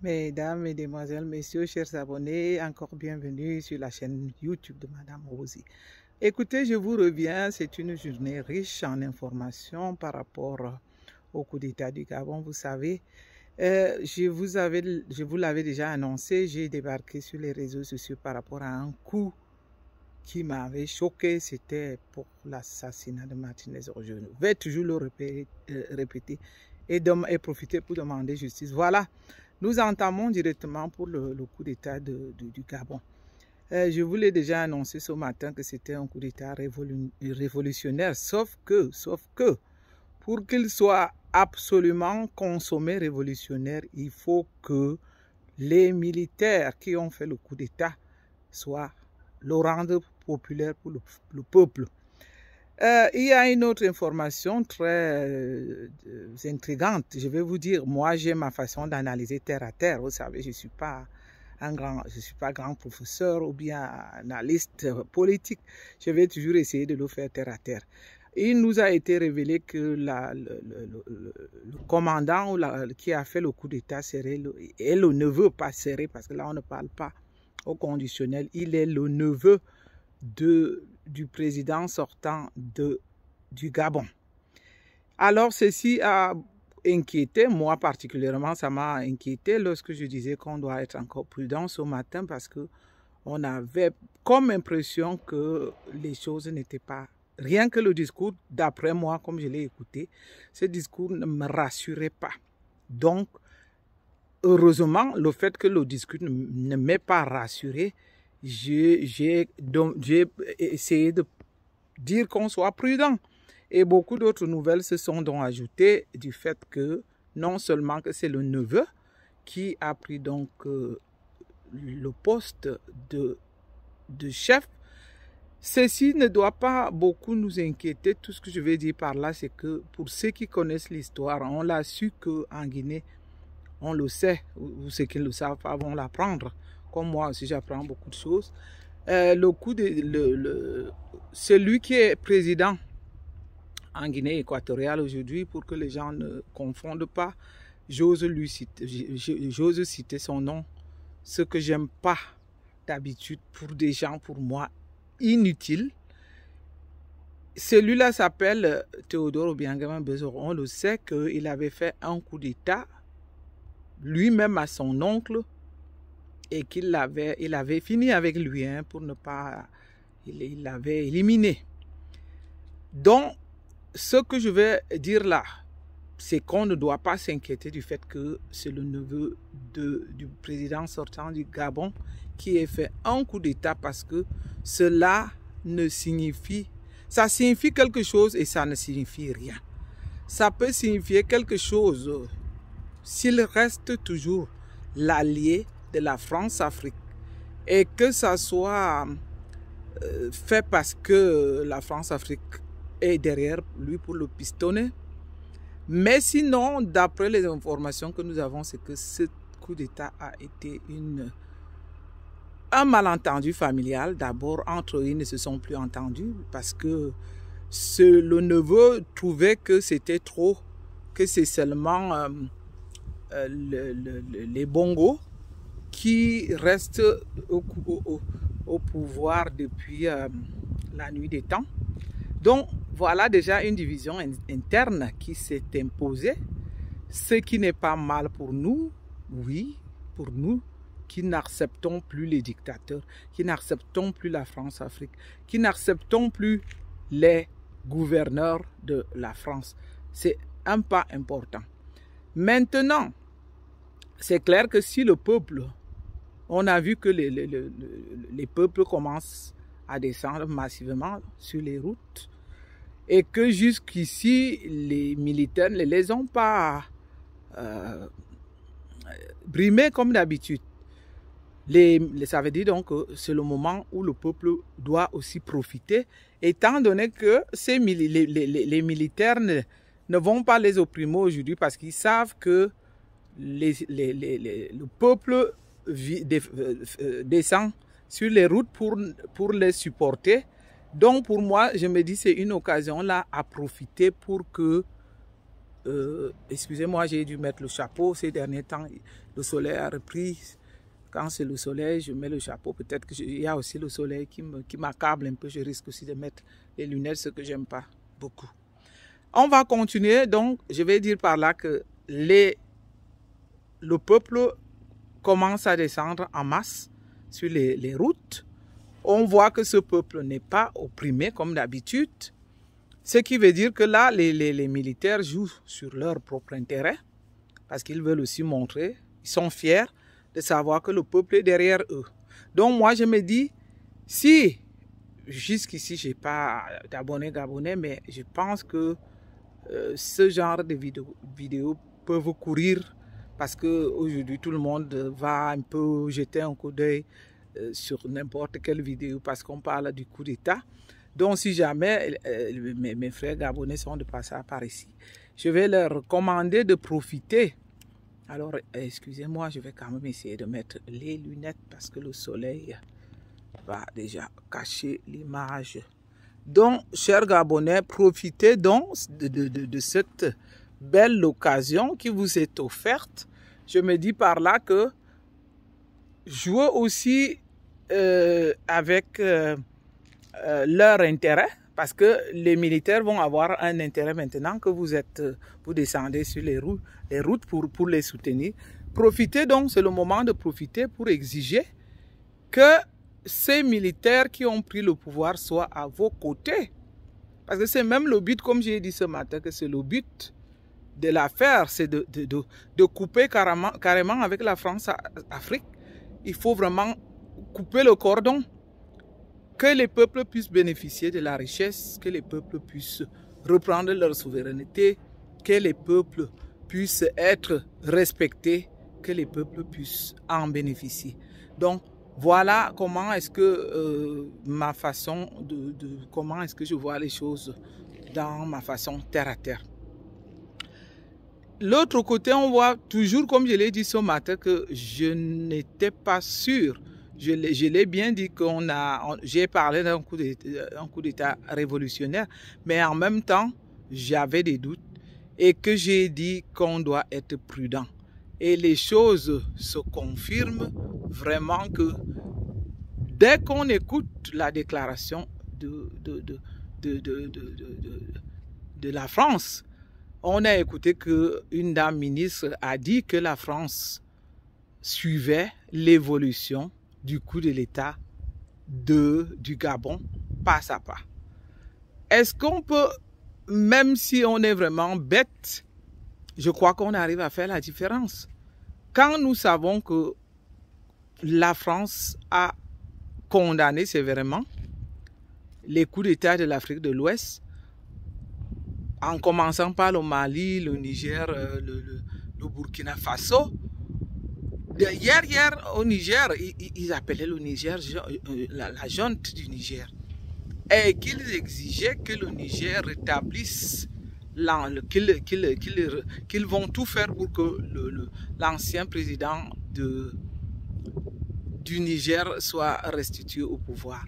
Mesdames, Mesdemoiselles, Messieurs, chers abonnés, encore bienvenue sur la chaîne YouTube de Madame Rosie. Écoutez, je vous reviens, c'est une journée riche en informations par rapport au coup d'État du Gabon. Vous savez, je vous l'avais déjà annoncé, j'ai débarqué sur les réseaux sociaux par rapport à un coup qui m'avait choqué, c'était pour l'assassinat de Martinez Roger. Je vais toujours le répéter et profiter pour demander justice. Voilà, nous entamons directement pour le coup d'État du Gabon. Je vous l'ai déjà annoncé ce matin que c'était un coup d'État révolutionnaire, sauf que, pour qu'il soit absolument consommé révolutionnaire, il faut que les militaires qui ont fait le coup d'État soient le rendre populaire pour le peuple. Il y a une autre information très intrigante. Je vais vous dire, moi j'ai ma façon d'analyser terre à terre. Vous savez, je suis pas grand professeur ou bien analyste politique. Je vais toujours essayer de le faire terre à terre. Il nous a été révélé que le commandant qui a fait le coup d'État est le neveu, pas serré, parce que là on ne parle pas au conditionnel, il est le neveu du président sortant du Gabon. Alors ceci a inquiété, moi particulièrement, ça m'a inquiété lorsque je disais qu'on doit être encore prudent ce matin parce que on avait comme impression que les choses n'étaient pas... Rien que le discours, d'après moi, comme je l'ai écouté, ce discours ne me rassurait pas. Donc, heureusement, le fait que le discours ne m'ait pas rassuré, j'ai essayé de dire qu'on soit prudent. Et beaucoup d'autres nouvelles se sont donc ajoutées du fait que non seulement que c'est le neveu qui a pris donc le poste de chef, ceci ne doit pas beaucoup nous inquiéter. Tout ce que je vais dire par là, c'est que pour ceux qui connaissent l'histoire, on l'a su qu'en Guinée, on le sait, ou ceux qui ne le savent pas vont l'apprendre. Comme moi aussi, j'apprends beaucoup de choses. Celui qui est président en Guinée équatoriale aujourd'hui, pour que les gens ne confondent pas, j'ose citer son nom, ce que j'aime pas d'habitude pour des gens, pour moi, inutiles. Celui-là s'appelle Théodore Obiangema Bezoro. On le sait qu'il avait fait un coup d'État lui-même à son oncle et qu'il avait fini avec lui pour ne pas... Il l'avait éliminé. Donc, ce que je vais dire là, c'est qu'on ne doit pas s'inquiéter du fait que c'est le neveu du président sortant du Gabon qui ait fait un coup d'État parce que cela ne signifie... Ça signifie quelque chose et ça ne signifie rien. Ça peut signifier quelque chose s'il reste toujours l'allié de la France-Afrique et que ça soit fait parce que la France-Afrique est derrière lui pour le pistonner. Mais sinon, d'après les informations que nous avons, c'est que ce coup d'État a été un malentendu familial. D'abord, entre eux, ils ne se sont plus entendus parce que le neveu trouvait que c'était trop, que c'est seulement les Bongos qui restent au pouvoir depuis la nuit des temps. Donc, voilà déjà une division interne qui s'est imposée, ce qui n'est pas mal pour nous, oui, pour nous qui n'acceptons plus les dictateurs, qui n'acceptons plus la France-Afrique, qui n'acceptons plus les gouverneurs de la France. C'est un pas important. Maintenant, c'est clair que si le peuple, on a vu que les peuples commencent à descendre massivement sur les routes et que jusqu'ici, les militaires ne les ont pas brimés comme d'habitude. Ça veut dire donc que c'est le moment où le peuple doit aussi profiter, étant donné que les militaires ne vont pas les opprimer aujourd'hui parce qu'ils savent que le peuple descend sur les routes pour les supporter. Donc pour moi, je me dis c'est une occasion là à profiter pour que excusez-moi, j'ai dû mettre le chapeau ces derniers temps. Le soleil a repris. Quand c'est le soleil, je mets le chapeau. Peut-être qu'il y a aussi le soleil qui m'accable un peu. Je risque aussi de mettre les lunettes, ce que j'aime pas beaucoup. On va continuer. Donc, je vais dire par là que le peuple commence à descendre en masse sur les routes. On voit que ce peuple n'est pas opprimé comme d'habitude. Ce qui veut dire que là, les militaires jouent sur leur propre intérêt parce qu'ils veulent aussi montrer, ils sont fiers de savoir que le peuple est derrière eux. Donc moi, je me dis, si jusqu'ici, je n'ai pas d'abonnés gabonais, mais je pense que ce genre de vidéos peuvent courir parce qu'aujourd'hui, tout le monde va un peu jeter un coup d'œil sur n'importe quelle vidéo parce qu'on parle du coup d'État. Donc, si jamais mes frères gabonais sont de passage par ici, je vais leur recommander de profiter. Alors, excusez-moi, je vais quand même essayer de mettre les lunettes parce que le soleil va déjà cacher l'image. Donc, chers Gabonais, profitez donc de cette belle occasion qui vous est offerte. Je me dis par là que jouez aussi avec leur intérêt, parce que les militaires vont avoir un intérêt maintenant que vous descendez sur les routes pour les soutenir. Profitez donc, c'est le moment de profiter pour exiger que ces militaires qui ont pris le pouvoir soient à vos côtés. Parce que c'est même le but, comme j'ai dit ce matin, que c'est le but de l'affaire, c'est de couper carrément avec la France-Afrique. Il faut vraiment couper le cordon, que les peuples puissent bénéficier de la richesse, que les peuples puissent reprendre leur souveraineté, que les peuples puissent être respectés, que les peuples puissent en bénéficier. Donc, voilà comment est-ce que ma façon comment est-ce que je vois les choses dans ma façon terre à terre. L'autre côté, on voit toujours, comme je l'ai dit ce matin, que je n'étais pas sûr. Je l'ai bien dit j'ai parlé d'un coup d'État révolutionnaire, mais en même temps, j'avais des doutes et que j'ai dit qu'on doit être prudent. Et les choses se confirment vraiment que dès qu'on écoute la déclaration de la France, on a écouté qu'une dame ministre a dit que la France suivait l'évolution du coup de l'État du Gabon pas à pas. Est-ce qu'on peut, même si on est vraiment bête, je crois qu'on arrive à faire la différence. Quand nous savons que la France a condamné sévèrement les coups d'État de l'Afrique de l'Ouest, en commençant par le Mali, le Niger, le Burkina Faso. Hier au Niger, ils appelaient le Niger la junte du Niger. Et qu'ils exigeaient que le Niger rétablisse, qu'ils vont tout faire pour que l'ancien président du Niger soit restitué au pouvoir.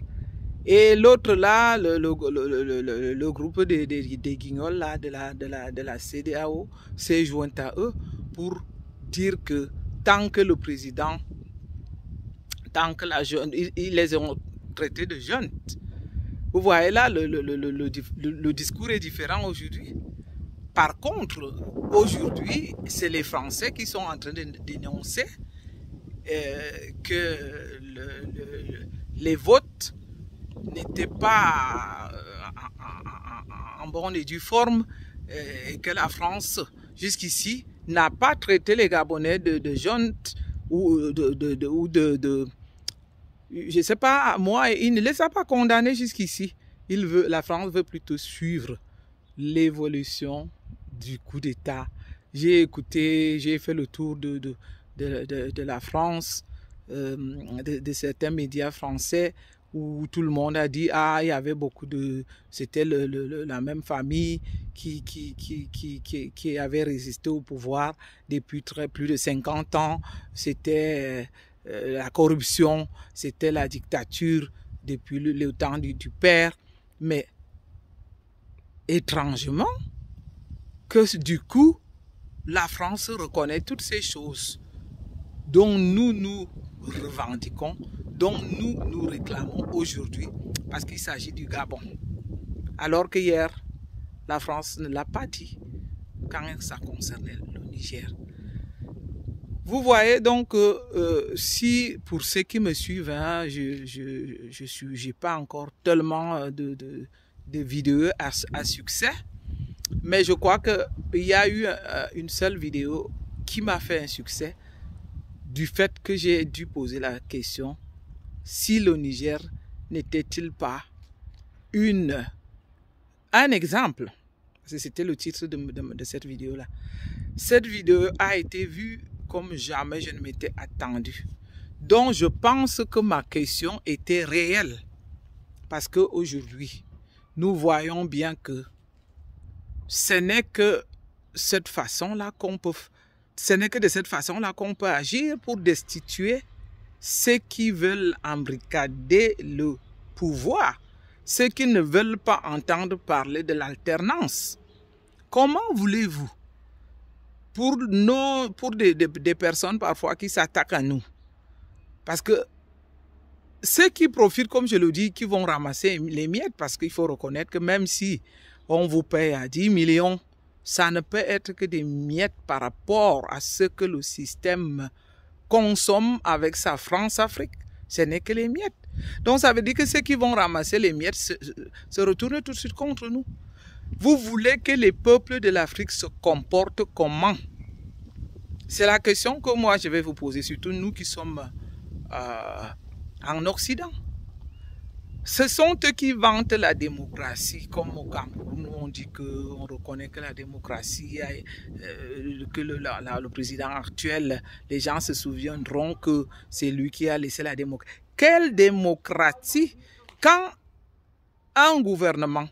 Et l'autre là, le groupe des guignols là, de la CEDEAO s'est joint à eux pour dire que tant que le président, ils les ont traités de jeunes. Vous voyez là, le discours est différent aujourd'hui. Par contre, aujourd'hui, c'est les Français qui sont en train de dénoncer que les votes n'étaient pas en bonne et due forme et que la France, jusqu'ici, n'a pas traité les Gabonais de jeunes ou je ne sais pas, moi, il ne les a pas condamnés jusqu'ici. La France veut plutôt suivre l'évolution du coup d'État. J'ai fait le tour de la France, de certains médias français où tout le monde a dit ah il y avait beaucoup c'était la même famille qui avait résisté au pouvoir depuis plus de 50 ans. C'était la corruption, c'était la dictature depuis le temps du père. Mais étrangement, que du coup, la France reconnaît toutes ces choses dont nous nous revendiquons, dont nous réclamons aujourd'hui, parce qu'il s'agit du Gabon. Alors que hier, la France ne l'a pas dit quand ça concernait le Niger. Vous voyez donc, si pour ceux qui me suivent, hein, j'ai pas encore tellement de vidéos à succès, mais je crois qu'il y a eu une seule vidéo qui m'a fait un succès du fait que j'ai dû poser la question si le Niger n'était-il pas un exemple, parce que c'était le titre de cette vidéo-là. Cette vidéo a été vue comme jamais je ne m'étais attendu. Donc je pense que ma question était réelle, parce qu'aujourd'hui, nous voyons bien que ce n'est que cette façon-là qu'on peut, ce n'est que de cette façon-là qu'on peut agir pour destituer ceux qui veulent embrigader le pouvoir, ceux qui ne veulent pas entendre parler de l'alternance. Comment voulez-vous, pour des personnes parfois qui s'attaquent à nous, parce que ceux qui profitent, comme je le dis, qui vont ramasser les miettes, parce qu'il faut reconnaître que même si on vous paye à 10 millions, ça ne peut être que des miettes par rapport à ce que le système consomme avec sa France-Afrique. Ce n'est que les miettes. Donc ça veut dire que ceux qui vont ramasser les miettes se retournent tout de suite contre nous. Vous voulez que les peuples de l'Afrique se comportent comment? C'est la question que moi je vais vous poser, surtout nous qui sommes en Occident. Ce sont eux qui vantent la démocratie, comme au Cameroun, où on dit qu'on reconnaît que la démocratie, que le président actuel, les gens se souviendront que c'est lui qui a laissé la démocratie. Quelle démocratie? Quand un gouvernement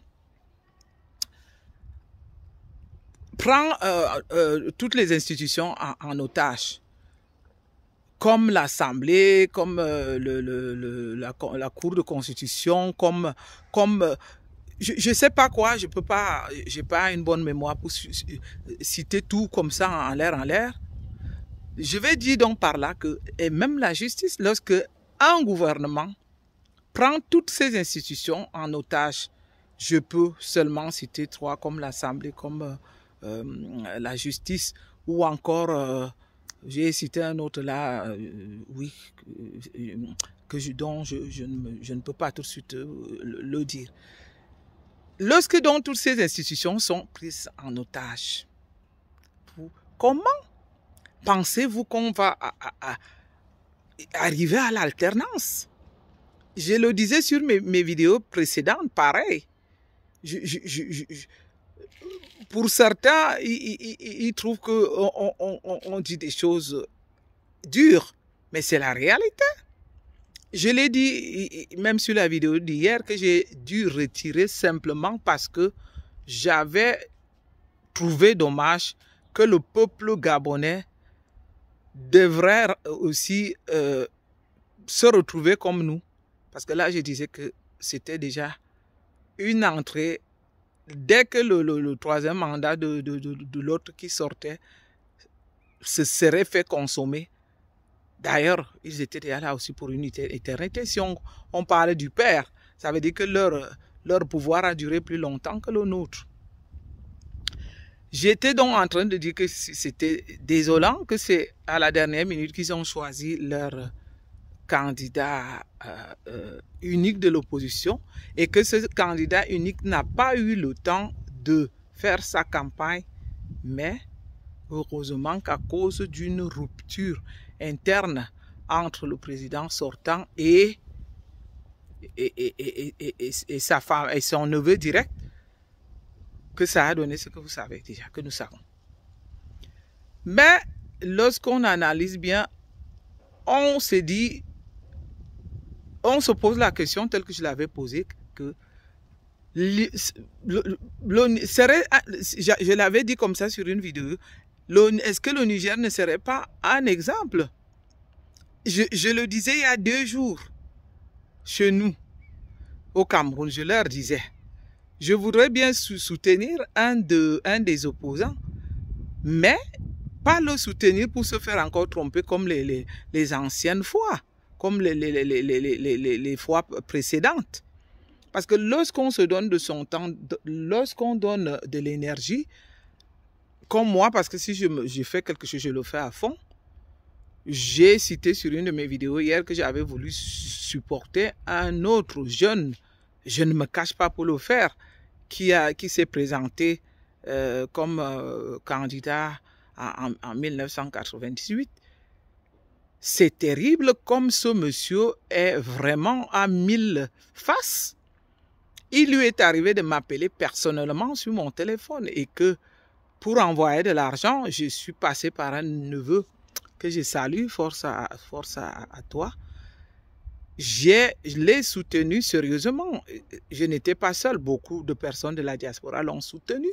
prend toutes les institutions en otage, comme l'Assemblée, comme la Cour de constitution, comme je ne sais pas quoi, je peux pas, j'ai pas une bonne mémoire pour citer tout comme ça en l'air. Je vais dire donc par là que, et même la justice, lorsque un gouvernement prend toutes ces institutions en otage, je peux seulement citer trois comme l'Assemblée, comme la justice, ou encore j'ai cité un autre là, oui, dont je ne peux pas tout de suite le dire. Lorsque donc toutes ces institutions sont prises en otage, comment pensez-vous qu'on va arriver à l'alternance? Je le disais sur mes vidéos précédentes, pareil. Pour certains, ils trouvent qu'on dit des choses dures, mais c'est la réalité. Je l'ai dit même sur la vidéo d'hier que j'ai dû retirer simplement parce que j'avais trouvé dommage que le peuple gabonais devrait aussi se retrouver comme nous. Parce que là, je disais que c'était déjà une entrée. Dès que le troisième mandat de l'autre qui sortait se serait fait consommer. D'ailleurs, ils étaient déjà là aussi pour une éternité. Si on parlait du père, ça veut dire que leur pouvoir a duré plus longtemps que le nôtre. J'étais donc en train de dire que c'était désolant que c'est à la dernière minute qu'ils ont choisi leur candidat unique de l'opposition et que ce candidat unique n'a pas eu le temps de faire sa campagne, mais heureusement qu'à cause d'une rupture interne entre le président sortant et sa femme et son neveu direct, que ça a donné ce que vous savez déjà, que nous savons. Mais lorsqu'on analyse bien, on se dit, on se pose la question telle que je l'avais posée, que je l'avais dit comme ça sur une vidéo, est-ce que le Niger ne serait pas un exemple? Je le disais il y a 2 jours, chez nous, au Cameroun, je leur disais, Je voudrais bien soutenir un des opposants, mais pas le soutenir pour se faire encore tromper comme les anciennes fois, comme les fois précédentes. Parce que lorsqu'on se donne de son temps, lorsqu'on donne de l'énergie, comme moi, parce que si je fais quelque chose, je le fais à fond. J'ai cité sur une de mes vidéos hier que j'avais voulu supporter un autre jeune, je ne me cache pas pour le faire, qui s'est présenté comme candidat en 1998. C'est terrible comme ce monsieur est vraiment à 1000 faces. Il lui est arrivé de m'appeler personnellement sur mon téléphone et que pour envoyer de l'argent, je suis passé par un neveu que je salue, force à toi. Je l'ai soutenu sérieusement. Je n'étais pas seul. Beaucoup de personnes de la diaspora l'ont soutenu.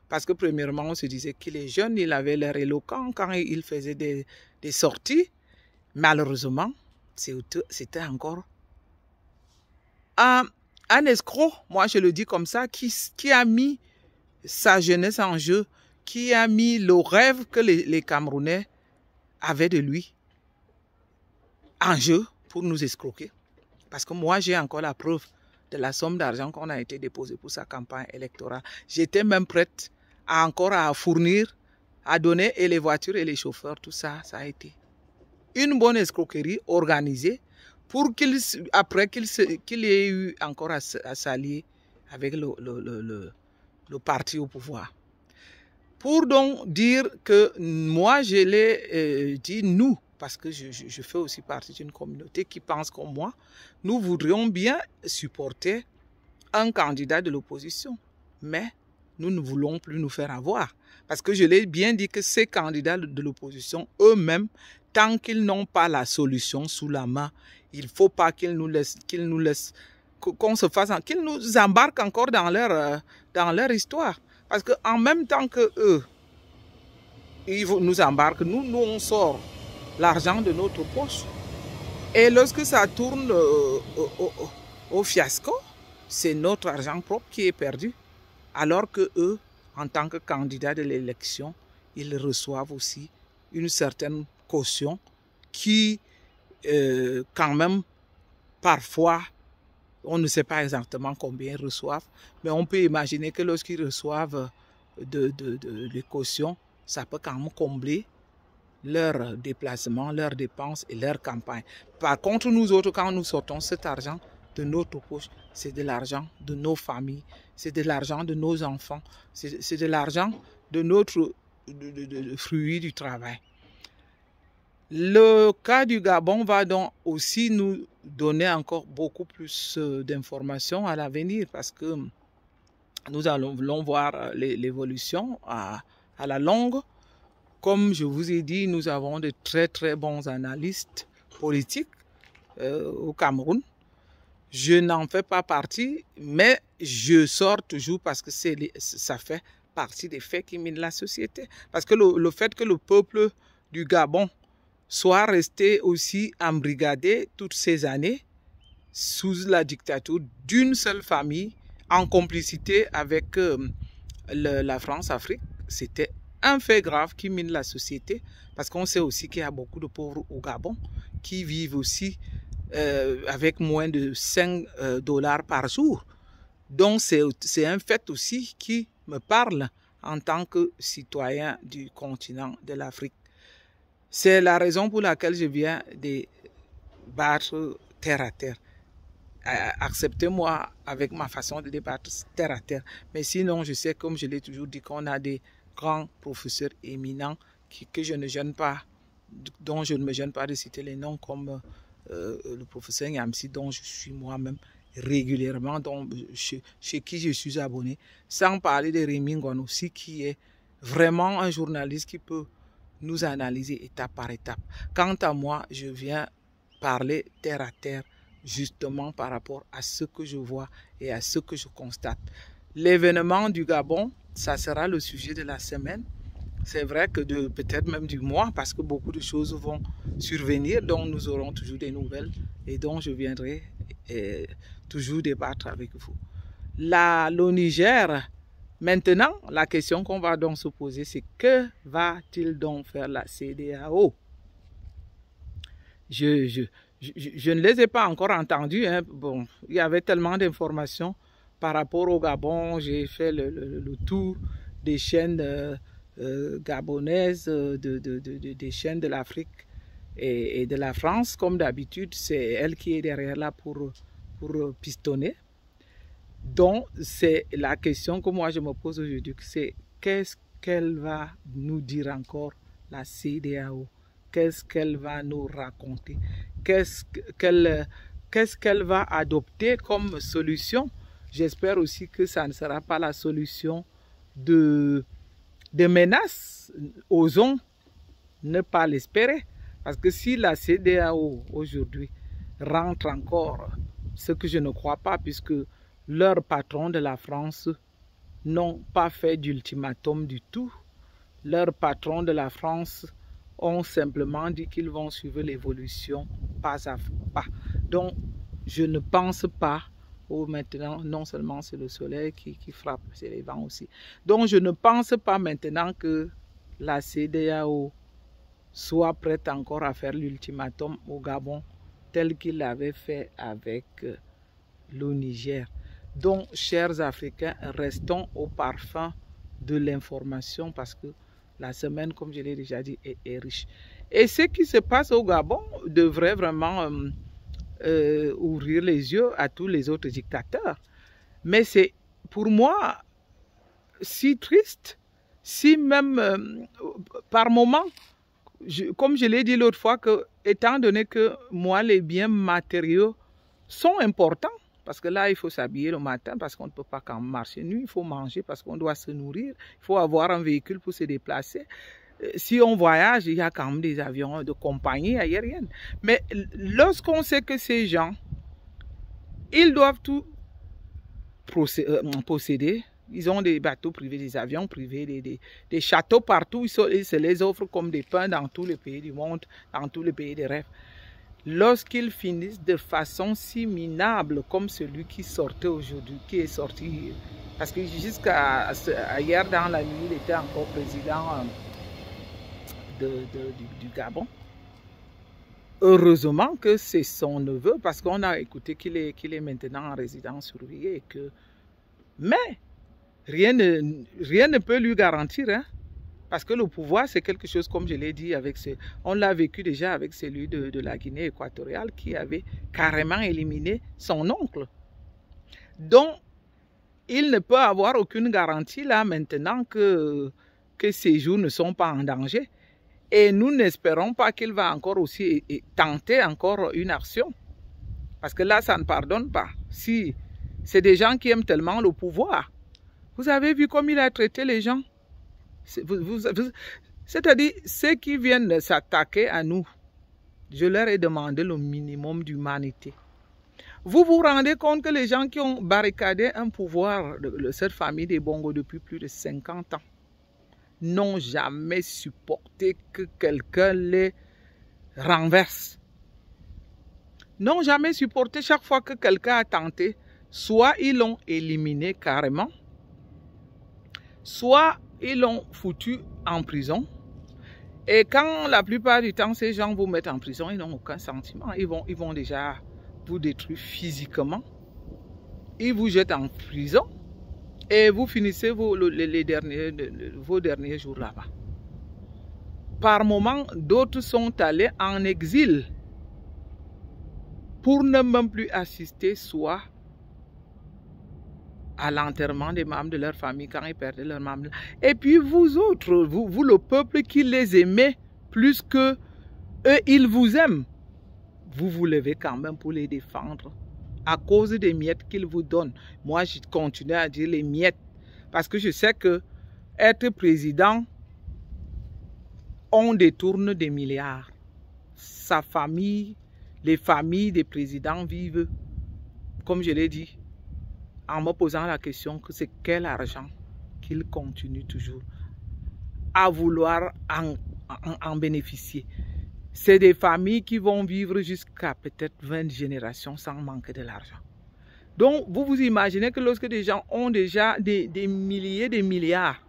Parce que premièrement, on se disait qu'il est jeune, il avait l'air éloquent quand il faisait des sorties. Malheureusement, c'était encore un escroc, moi je le dis comme ça, qui a mis sa jeunesse en jeu, qui a mis le rêve que les Camerounais avaient de lui en jeu pour nous escroquer. Parce que moi, j'ai encore la preuve de la somme d'argent qu'on a été déposée pour sa campagne électorale. J'étais même prête à fournir, à donner et les voitures et les chauffeurs, tout ça, ça a été une bonne escroquerie organisée pour après qu'il ait eu encore à s'allier avec le parti au pouvoir. Pour donc dire que moi, je l'ai dit, nous, parce que je fais aussi partie d'une communauté qui pense comme moi, nous voudrions bien supporter un candidat de l'opposition. Mais nous ne voulons plus nous faire avoir. Parce que je l'ai bien dit que ces candidats de l'opposition, eux-mêmes, tant qu'ils n'ont pas la solution sous la main, il ne faut pas qu'ils nous laissent, qu'on se fasse, qu'ils nous embarquent encore dans leur histoire. Parce qu'en même temps que eux, ils nous embarquent, nous on sort l'argent de notre poche. Et lorsque ça tourne au fiasco, c'est notre argent propre qui est perdu. Alors que eux, en tant que candidats de l'élection, ils reçoivent aussi une certaine caution qui, quand même, parfois, on ne sait pas exactement combien ils reçoivent, mais on peut imaginer que lorsqu'ils reçoivent des cautions, ça peut quand même combler leurs déplacements, leurs dépenses et leurs campagnes. Par contre, nous autres, quand nous sortons cet argent de notre poche, c'est de l'argent de nos familles, c'est de l'argent de nos enfants, c'est de l'argent de notre fruit du travail. Le cas du Gabon va donc aussi nous donner encore beaucoup plus d'informations à l'avenir parce que nous allons voir l'évolution à la longue. Comme je vous ai dit, nous avons de très très bons analystes politiques au Cameroun. Je n'en fais pas partie, mais je sors toujours parce que ça fait partie des faits qui minent la société. Parce que le fait que le peuple du Gabon soit resté aussi embrigadé toutes ces années sous la dictature d'une seule famille, en complicité avec la France-Afrique, c'était un fait grave qui mine la société, parce qu'on sait aussi qu'il y a beaucoup de pauvres au Gabon qui vivent aussi avec moins de 5 $ par jour. Donc c'est un fait aussi qui me parle en tant que citoyen du continent de l'Afrique. C'est la raison pour laquelle je viens de battre terre à terre. Acceptez-moi avec ma façon de débattre terre à terre. Mais sinon, je sais, comme je l'ai toujours dit, qu'on a des grands professeurs éminents que je ne gêne pas, dont je ne me gêne pas de citer les noms, comme le professeur Nyamsi, dont je suis moi-même régulièrement, chez qui je suis abonné, sans parler de Rémi Ngono aussi, qui est vraiment un journaliste qui peut nous analyser étape par étape. Quant à moi, je viens parler terre à terre, justement par rapport à ce que je vois et à ce que je constate. L'événement du Gabon, ça sera le sujet de la semaine. C'est vrai que peut-être même du mois, parce que beaucoup de choses vont survenir, dont nous aurons toujours des nouvelles et dont je viendrai toujours débattre avec vous. le Niger, maintenant, la question qu'on va donc se poser, c'est que va-t-il donc faire la CEDEAO? Je ne les ai pas encore entendus. Hein. Bon, il y avait tellement d'informations par rapport au Gabon. J'ai fait le tour des chaînes gabonaises, des chaînes de l'Afrique et de la France. Comme d'habitude, c'est elle qui est derrière là pour pistonner. Donc, c'est la question que moi je me pose aujourd'hui, c'est qu'est-ce qu'elle va nous dire encore, la CEDEAO? Qu'est-ce qu'elle va nous raconter? Qu'est-ce qu'elle va adopter comme solution? J'espère aussi que ça ne sera pas la solution de menaces. Osons ne pas l'espérer. Parce que si la CEDEAO aujourd'hui rentre encore, ce que je ne crois pas, puisque leurs patrons de la France n'ont pas fait d'ultimatum du tout. Leurs patrons de la France ont simplement dit qu'ils vont suivre l'évolution pas à pas. Donc, je ne pense pas, maintenant, non seulement c'est le soleil qui frappe, c'est les vents aussi. Donc, je ne pense pas maintenant que la CEDEAO soit prête encore à faire l'ultimatum au Gabon tel qu'il l'avait fait avec le Niger. Donc, chers Africains, restons au parfum de l'information parce que la semaine, comme je l'ai déjà dit, est riche. Et ce qui se passe au Gabon devrait vraiment ouvrir les yeux à tous les autres dictateurs. Mais c'est pour moi si triste, si même par moment, comme je l'ai dit l'autre fois, que étant donné que moi, les biens matériaux sont importants, parce que là, il faut s'habiller le matin parce qu'on ne peut pas quand marcher nuit, il faut manger parce qu'on doit se nourrir, il faut avoir un véhicule pour se déplacer. Si on voyage, il y a quand même des avions de compagnie aérienne. Mais lorsqu'on sait que ces gens, ils doivent tout posséder, ils ont des bateaux privés, des avions privés, des châteaux partout, ils se les offrent comme des pains dans tous les pays du monde, dans tous les pays des rêves. Lorsqu'ils finissent de façon si minable comme celui qui sortait aujourd'hui, qui est sorti, parce que jusqu'à hier dans la nuit, il était encore président du Gabon. Heureusement que c'est son neveu, parce qu'on a écouté qu'il est maintenant en résidence surveillée. Mais rien ne peut lui garantir, hein, parce que le pouvoir, c'est quelque chose, comme je l'ai dit, on l'a vécu déjà avec celui de la Guinée équatoriale qui avait carrément éliminé son oncle. Donc, il ne peut avoir aucune garantie là maintenant que ses jours ne sont pas en danger. Et nous n'espérons pas qu'il va encore aussi tenter encore une action. Parce que là, ça ne pardonne pas. Si c'est des gens qui aiment tellement le pouvoir. Vous avez vu comme il a traité les gens? C'est-à-dire, ceux qui viennent s'attaquer à nous, je leur ai demandé le minimum d'humanité. Vous vous rendez compte que les gens qui ont barricadé un pouvoir, cette famille des Bongo depuis plus de 50 ans, n'ont jamais supporté que quelqu'un les renverse. N'ont jamais supporté chaque fois que quelqu'un a tenté, soit ils l'ont éliminé carrément, soit ils l'ont foutu en prison. Et quand la plupart du temps, ces gens vous mettent en prison, ils n'ont aucun sentiment. Ils vont déjà vous détruire physiquement. Ils vous jettent en prison. Et vous finissez vos derniers jours là-bas. Par moments, d'autres sont allés en exil pour ne même plus assister soit à l'enterrement des membres de leur famille quand ils perdaient leurs membres. Et puis vous autres, vous le peuple qui les aimait plus que eux, ils vous aiment. Vous vous levez quand même pour les défendre. À cause des miettes qu'ils vous donnent. Moi, je continue à dire les miettes. Parce que je sais que être président, on détourne des milliards. Sa famille, les familles des présidents vivent, comme je l'ai dit, en me posant la question que c'est quel argent qu'ils continuent toujours à vouloir en bénéficier. C'est des familles qui vont vivre jusqu'à peut-être 20 générations sans manquer de l'argent. Donc, vous vous imaginez que lorsque des gens ont déjà des milliers de milliards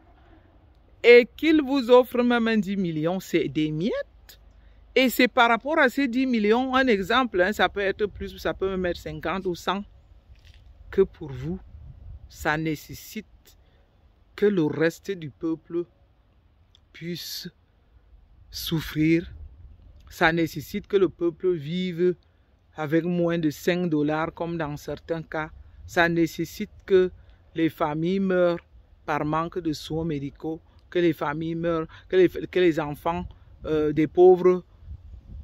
et qu'ils vous offrent même un 10 millions, c'est des miettes. Et c'est par rapport à ces 10 millions, un exemple, hein, ça peut être plus, ça peut même être 50 ou 100, que pour vous, ça nécessite que le reste du peuple puisse souffrir. Ça nécessite que le peuple vive avec moins de 5 $ comme dans certains cas. Ça nécessite que les familles meurent par manque de soins médicaux, que les familles meurent, que les enfants des pauvres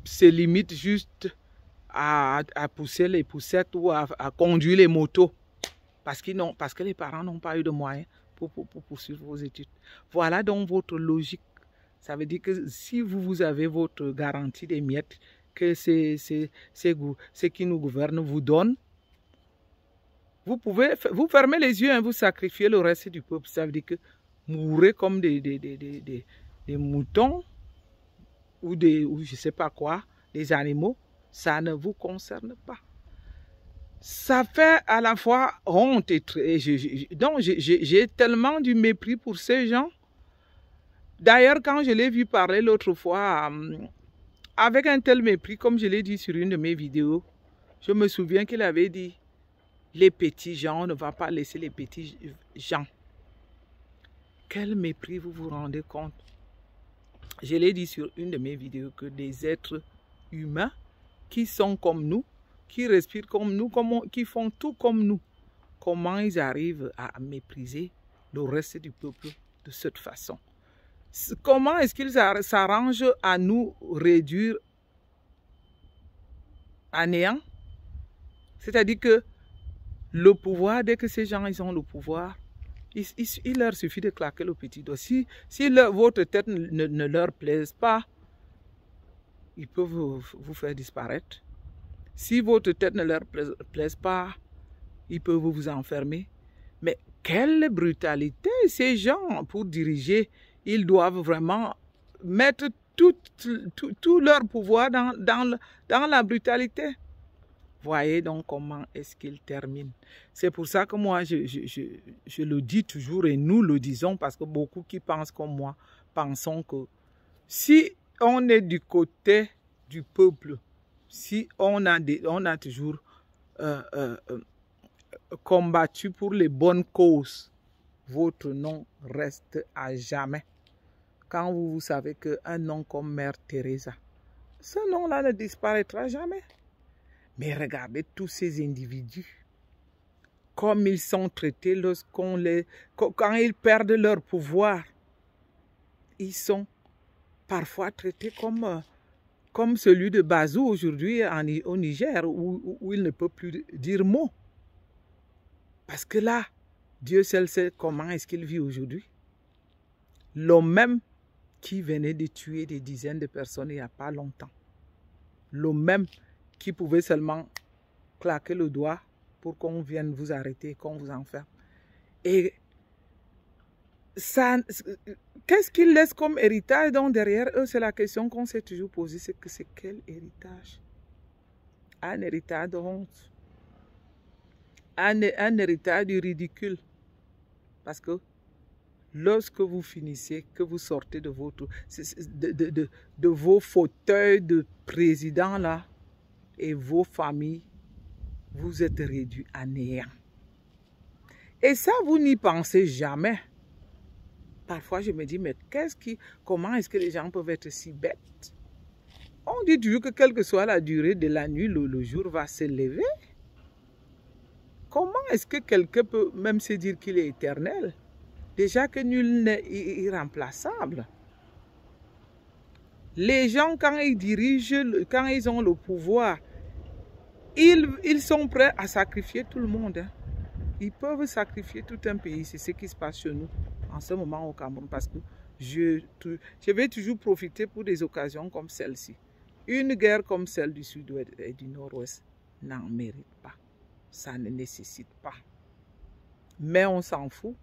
se limitent juste à pousser les poussettes ou à conduire les motos parce que les parents n'ont pas eu de moyens pour poursuivre vos études. Voilà donc votre logique. Ça veut dire que si vous avez votre garantie des miettes que ceux qui nous gouvernent vous donnent, vous pouvez vous fermer les yeux, hein, vous sacrifiez le reste du peuple. Ça veut dire que mourrez comme des moutons ou je ne sais pas quoi, des animaux, ça ne vous concerne pas. Ça fait à la fois honte donc j'ai tellement du mépris pour ces gens. D'ailleurs, quand je l'ai vu parler l'autre fois, avec un tel mépris, comme je l'ai dit sur une de mes vidéos, je me souviens qu'il avait dit, les petits gens, on ne va pas laisser les petits gens. Quel mépris, vous vous rendez compte? Je l'ai dit sur une de mes vidéos que des êtres humains qui sont comme nous, qui respirent comme nous, qui font tout comme nous, comment ils arrivent à mépriser le reste du peuple de cette façon? Comment est-ce qu'ils s'arrangent à nous réduire à néant? C'est-à-dire que le pouvoir, dès que ces gens ils ont le pouvoir, il leur suffit de claquer le petit doigt. Si votre tête ne leur plaise pas, ils peuvent vous faire disparaître. Si votre tête ne leur plaise pas, ils peuvent vous enfermer. Mais quelle brutalité! Ces gens, pour diriger, ils doivent vraiment mettre tout leur pouvoir dans la brutalité. Voyez donc comment est-ce qu'ils terminent. C'est pour ça que moi, je le dis toujours et nous le disons parce que beaucoup qui pensent comme moi, pensons que si on est du côté du peuple, si on a toujours combattu pour les bonnes causes, votre nom reste à jamais. Quand vous savez qu'un nom comme Mère Teresa, ce nom-là ne disparaîtra jamais. Mais regardez tous ces individus, comme ils sont traités quand ils perdent leur pouvoir. Ils sont parfois traités comme celui de Bazou aujourd'hui au Niger, où il ne peut plus dire mot. Parce que là, Dieu seul sait comment est-ce qu'il vit aujourd'hui. L'homme même qui venait de tuer des dizaines de personnes il n'y a pas longtemps. L'homme même qui pouvait seulement claquer le doigt pour qu'on vienne vous arrêter, qu'on vous enferme. Et ça, qu'est-ce qu'ils laissent comme héritage? Donc derrière eux, c'est la question qu'on s'est toujours posée, c'est que c'est quel héritage? Un héritage de honte. Un héritage du ridicule. Parce que lorsque vous finissez, que vous sortez de vos fauteuils de président là, et vos familles, vous êtes réduits à néant. Et ça, vous n'y pensez jamais. Parfois, je me dis, mais comment est-ce que les gens peuvent être si bêtes? On dit toujours que quelle que soit la durée de la nuit, le jour va se lever. Comment est-ce que quelqu'un peut même se dire qu'il est éternel? Déjà que nul n'est irremplaçable. Les gens, quand ils dirigent, quand ils ont le pouvoir, ils sont prêts à sacrifier tout le monde. Hein. Ils peuvent sacrifier tout un pays. C'est ce qui se passe chez nous en ce moment au Cameroun. Parce que je vais toujours profiter pour des occasions comme celle-ci. Une guerre comme celle du Sud-Ouest et du Nord-Ouest n'en mérite pas. Ça ne nécessite pas. Mais on s'en fout.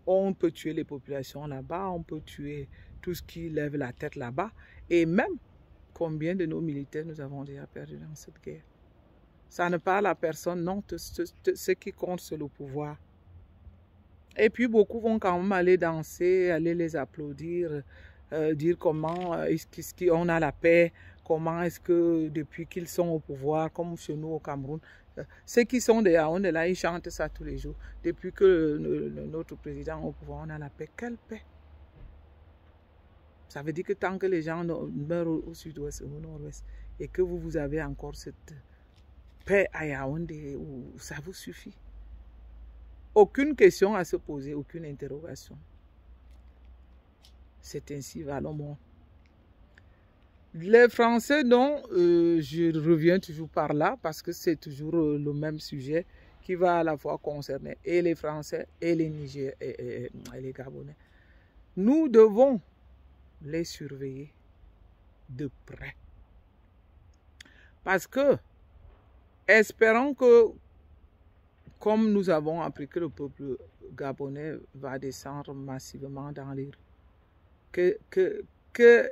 On peut tuer les populations là-bas. On peut tuer tout ce qui lève la tête là-bas. Et même, combien de nos militaires nous avons déjà perdus dans cette guerre? Ça ne parle à personne, non. Ce qui compte, c'est le pouvoir. Et puis, beaucoup vont quand même aller danser, aller les applaudir, dire comment est-ce qu'on a la paix, comment est-ce que depuis qu'ils sont au pouvoir, comme chez nous au Cameroun, ceux qui sont des Yaoundé là, ils chantent ça tous les jours. Depuis que notre président est au pouvoir, on a la paix. Quelle paix? Ça veut dire que tant que les gens meurent au sud-ouest ou au nord-ouest et que vous avez encore cette paix à Yaoundé, ça vous suffit. Aucune question à se poser, aucune interrogation. C'est ainsi va le monde. Les Français, non, je reviens toujours par là parce que c'est toujours le même sujet qui va à la fois concerner et les Français et les Nigériens et les Gabonais. Nous devons les surveiller de près. Parce que, espérons que, comme nous avons appris que le peuple gabonais va descendre massivement dans les rues, que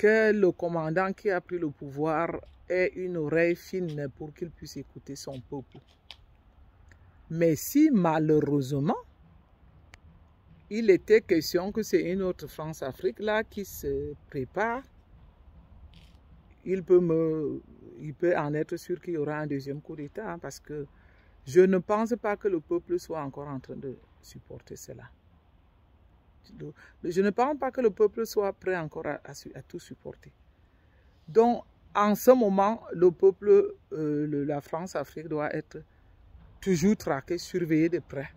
le commandant qui a pris le pouvoir ait une oreille fine pour qu'il puisse écouter son peuple. Mais si malheureusement, il était question que c'est une autre France-Afrique là qui se prépare, il peut en être sûr qu'il y aura un deuxième coup d'État, hein, parce que je ne pense pas que le peuple soit encore en train de supporter cela. Je ne pense pas que le peuple soit prêt encore à tout supporter. Donc, en ce moment, le peuple, la France-Afrique doit être toujours traqué, surveillé de près.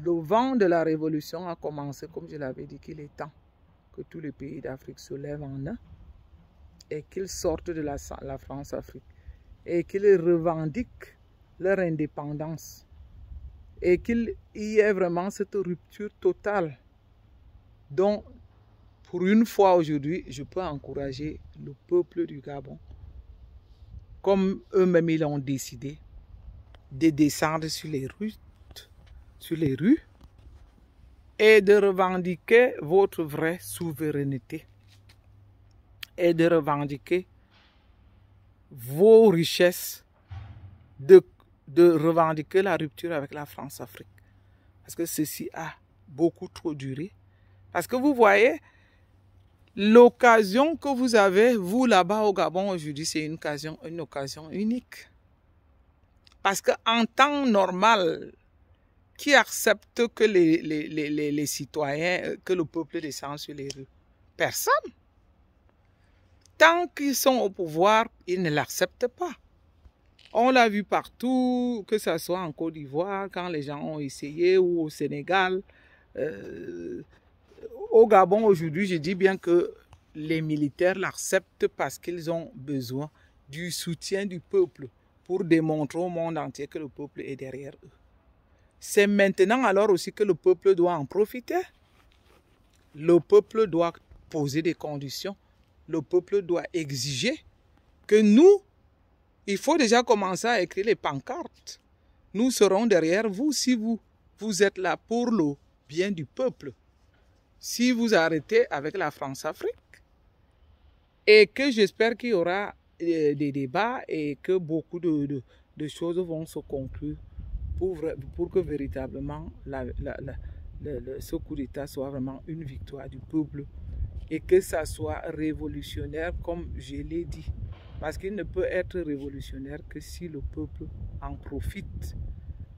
Le vent de la révolution a commencé, comme je l'avais dit, qu'il est temps que tous les pays d'Afrique se lèvent en un et qu'ils sortent de la France-Afrique et qu'ils revendiquent leur indépendance et qu'il y ait vraiment cette rupture totale. Donc, pour une fois aujourd'hui, je peux encourager le peuple du Gabon, comme eux-mêmes ils l'ont décidé, de descendre sur les rues et de revendiquer votre vraie souveraineté et de revendiquer vos richesses, de revendiquer la rupture avec la France-Afrique. Parce que ceci a beaucoup trop duré. Parce que vous voyez, l'occasion que vous avez, vous là-bas au Gabon aujourd'hui, c'est une occasion unique. Parce qu'en temps normal, qui accepte que les citoyens, que le peuple descende sur les rues? Personne. Tant qu'ils sont au pouvoir, ils ne l'acceptent pas. On l'a vu partout, que ce soit en Côte d'Ivoire, quand les gens ont essayé, ou au Sénégal. Au Gabon, aujourd'hui, je dis bien que les militaires l'acceptent parce qu'ils ont besoin du soutien du peuple pour démontrer au monde entier que le peuple est derrière eux. C'est maintenant alors aussi que le peuple doit en profiter. Le peuple doit poser des conditions. Le peuple doit exiger que nous, il faut déjà commencer à écrire les pancartes. Nous serons derrière vous si vous êtes là pour le bien du peuple. Si vous arrêtez avec la France-Afrique, et que j'espère qu'il y aura des débats et que beaucoup de choses vont se conclure pour que véritablement ce coup d'État soit vraiment une victoire du peuple et que ça soit révolutionnaire comme je l'ai dit. Parce qu'il ne peut être révolutionnaire que si le peuple en profite.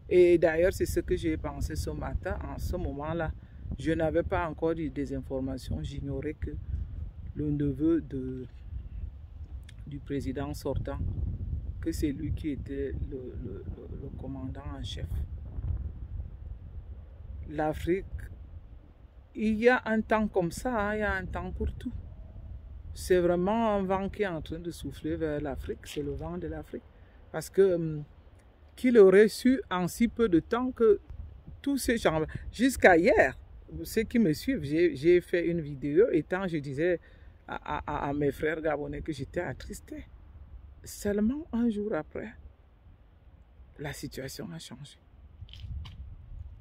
Et d'ailleurs, c'est ce que j'ai pensé ce matin. En ce moment-là, je n'avais pas encore des informations. J'ignorais que le neveu du président sortant, que c'est lui qui était le commandant en chef. L'Afrique, il y a un temps comme ça, hein, il y a un temps pour tout. C'est vraiment un vent qui est en train de souffler vers l'Afrique, c'est le vent de l'Afrique. Parce que qu'il aurait su en si peu de temps que tous ces gens, jusqu'à hier, ceux qui me suivent, j'ai fait une vidéo et tant je disais à mes frères gabonais que j'étais attristé. Seulement un jour après, la situation a changé.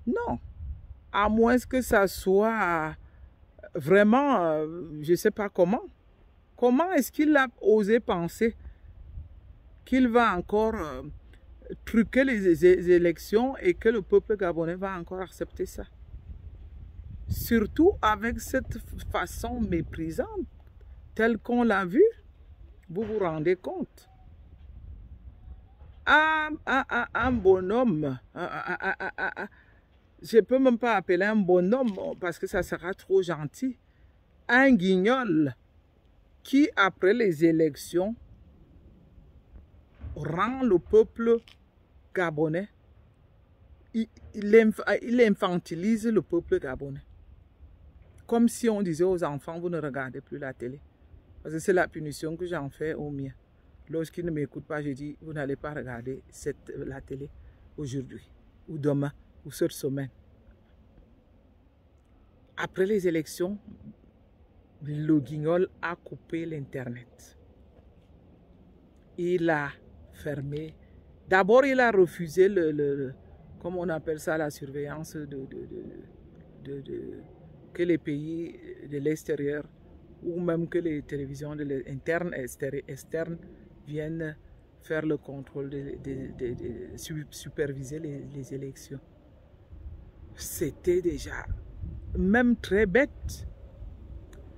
Non, à moins que ça soit vraiment, je ne sais pas comment. Comment est-ce qu'il a osé penser qu'il va encore truquer les élections et que le peuple gabonais va encore accepter ça. Surtout avec cette façon méprisante, telle qu'on l'a vu, vous vous rendez compte. Un bonhomme, je ne peux même pas appeler un bonhomme parce que ça sera trop gentil, un guignol qui, après les élections, rend le peuple gabonais, il infantilise le peuple gabonais. Comme si on disait aux enfants, vous ne regardez plus la télé. Parce que c'est la punition que j'en fais au mien. Lorsqu'ils ne m'écoutent pas, je dis, vous n'allez pas regarder la télé aujourd'hui, ou demain, ou cette semaine. Après les élections, le guignol a coupé l'Internet. Il a fermé. D'abord, il a refusé comme on appelle ça, la surveillance que les pays de l'extérieur ou même que les télévisions internes et externes viennent faire le contrôle, superviser les élections. C'était déjà même très bête.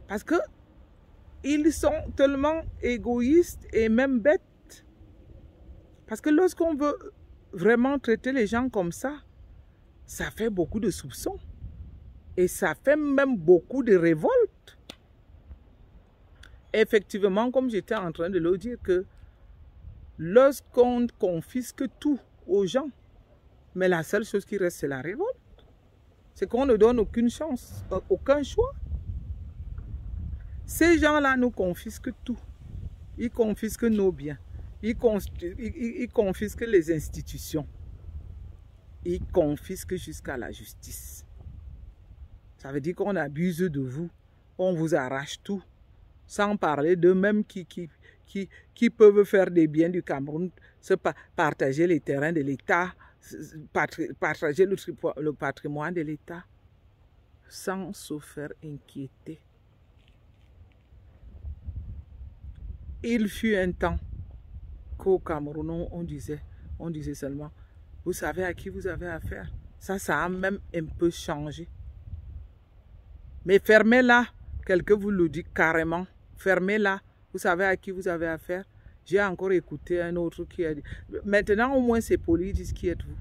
Parce que ils sont tellement égoïstes et même bêtes. Parce que lorsqu'on veut vraiment traiter les gens comme ça fait beaucoup de soupçons. Et ça fait même beaucoup de révoltes. Effectivement, comme j'étais en train de le dire, que lorsqu'on confisque tout aux gens, mais la seule chose qui reste, c'est la révolte. C'est qu'on ne donne aucune chance, aucun choix. Ces gens-là nous confisquent tout. Ils confisquent nos biens. Ils confisquent les institutions. Ils confisquent jusqu'à la justice. Ça veut dire qu'on abuse de vous. On vous arrache tout. Sans parler d'eux-mêmes qui peuvent faire des biens du Cameroun, partager les terrains de l'État, partager le patrimoine de l'État, sans se faire inquiéter. Il fut un temps qu'au Cameroun, on disait seulement, vous savez à qui vous avez affaire. Ça a même un peu changé. Mais fermez-la, quelqu'un vous le dit carrément, fermez-la, vous savez à qui vous avez affaire. J'ai encore écouté un autre qui a dit, maintenant au moins c'est poli, ils disent qui êtes-vous.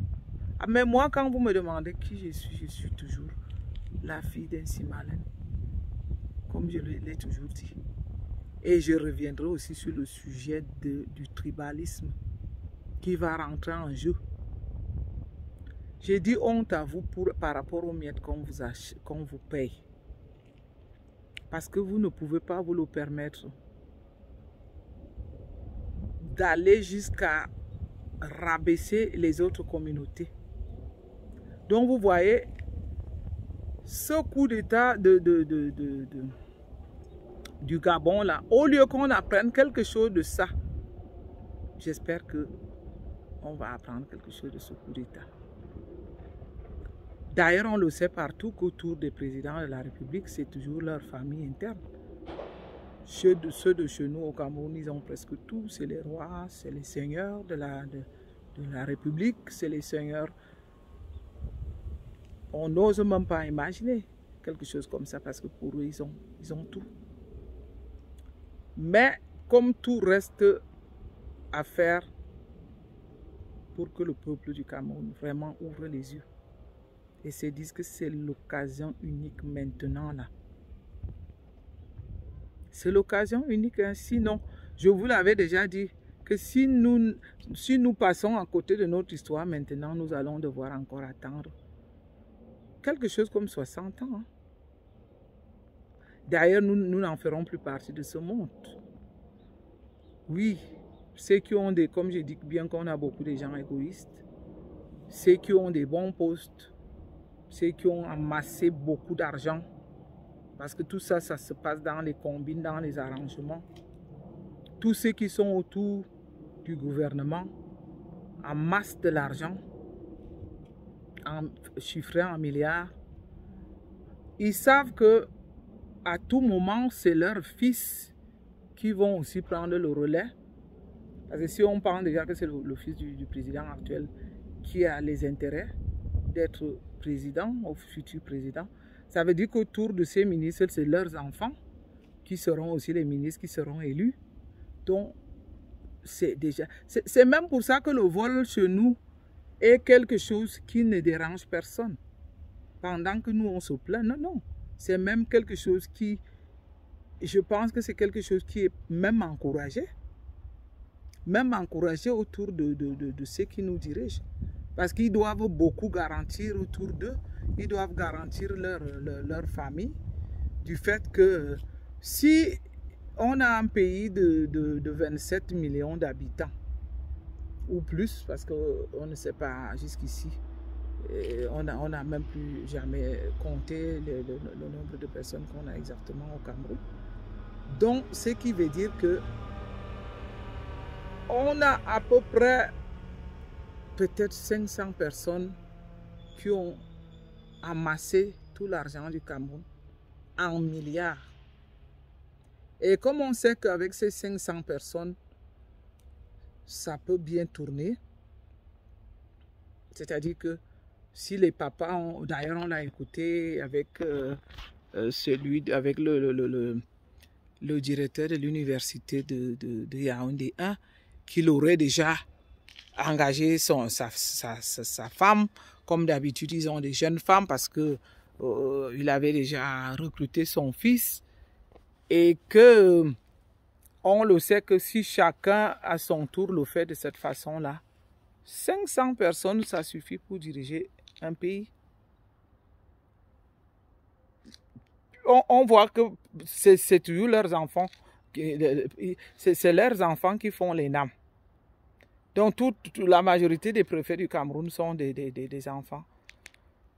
Mais moi quand vous me demandez qui je suis toujours la fille d'un Simalin, comme je l'ai toujours dit. Et je reviendrai aussi sur le sujet du tribalisme qui va rentrer en jeu. J'ai dit honte à vous par rapport aux miettes qu'on vous paye. Parce que vous ne pouvez pas vous le permettre d'aller jusqu'à rabaisser les autres communautés. Donc vous voyez, ce coup d'état du Gabon là, au lieu qu'on apprenne quelque chose de ça, j'espère qu'on va apprendre quelque chose de ce coup d'état. D'ailleurs, on le sait partout qu'autour des présidents de la République, c'est toujours leur famille interne. Ceux de chez nous au Cameroun, ils ont presque tout. C'est les rois, c'est les seigneurs de la République, c'est les seigneurs. On n'ose même pas imaginer quelque chose comme ça parce que pour eux, ils ont tout. Mais comme tout reste à faire pour que le peuple du Cameroun vraiment ouvre les yeux et se dise que c'est l'occasion unique maintenant là. C'est l'occasion unique, hein. Sinon, je vous l'avais déjà dit, que si nous passons à côté de notre histoire maintenant, nous allons devoir encore attendre quelque chose comme 60 ans. Hein. D'ailleurs, nous n'en ferons plus partie de ce monde. Oui, ceux qui ont comme je dis bien qu'on a beaucoup de gens égoïstes, ceux qui ont des bons postes, ceux qui ont amassé beaucoup d'argent, parce que tout ça, ça se passe dans les combines, dans les arrangements. Tous ceux qui sont autour du gouvernement amassent de l'argent, chiffré en milliards. Ils savent que à tout moment, c'est leurs fils qui vont aussi prendre le relais Parce que si on pense déjà que c'est le fils du président actuel qui a les intérêts d'être président, ou futur président, ça veut dire qu'autour de ces ministres, c'est leurs enfants qui seront aussi les ministres qui seront élus. Donc, c'est déjà... C'est même pour ça que le vol chez nous est quelque chose qui ne dérange personne. Pendant que nous, on se plaint, non, non. C'est même quelque chose qui... Je pense que c'est quelque chose qui est même encouragé. Même encouragé autour de ceux qui nous dirigent. Parce qu'ils doivent beaucoup garantir autour d'eux. Ils doivent garantir leur famille. Du fait que si on a un pays de 27 millions d'habitants, ou plus, parce qu'on ne sait pas jusqu'ici, on n'a même plus jamais compté le nombre de personnes qu'on a exactement au Cameroun. Donc, ce qui veut dire que on a à peu près peut-être 500 personnes qui ont amassé tout l'argent du Cameroun en milliards. Et comme on sait qu'avec ces 500 personnes, ça peut bien tourner, c'est-à-dire que si les papas ont, d'ailleurs on l'a écouté avec avec le directeur de l'université de Yaoundé 1, qu'il aurait déjà engagé sa femme, comme d'habitude ils ont des jeunes femmes parce que il avait déjà recruté son fils, et que on le sait que si chacun à son tour le fait de cette façon-là, 500 personnes, ça suffit pour diriger un pays. On voit que c'est toujours leurs enfants, c'est leurs enfants qui font les NAM. Donc la majorité des préfets du Cameroun sont des enfants,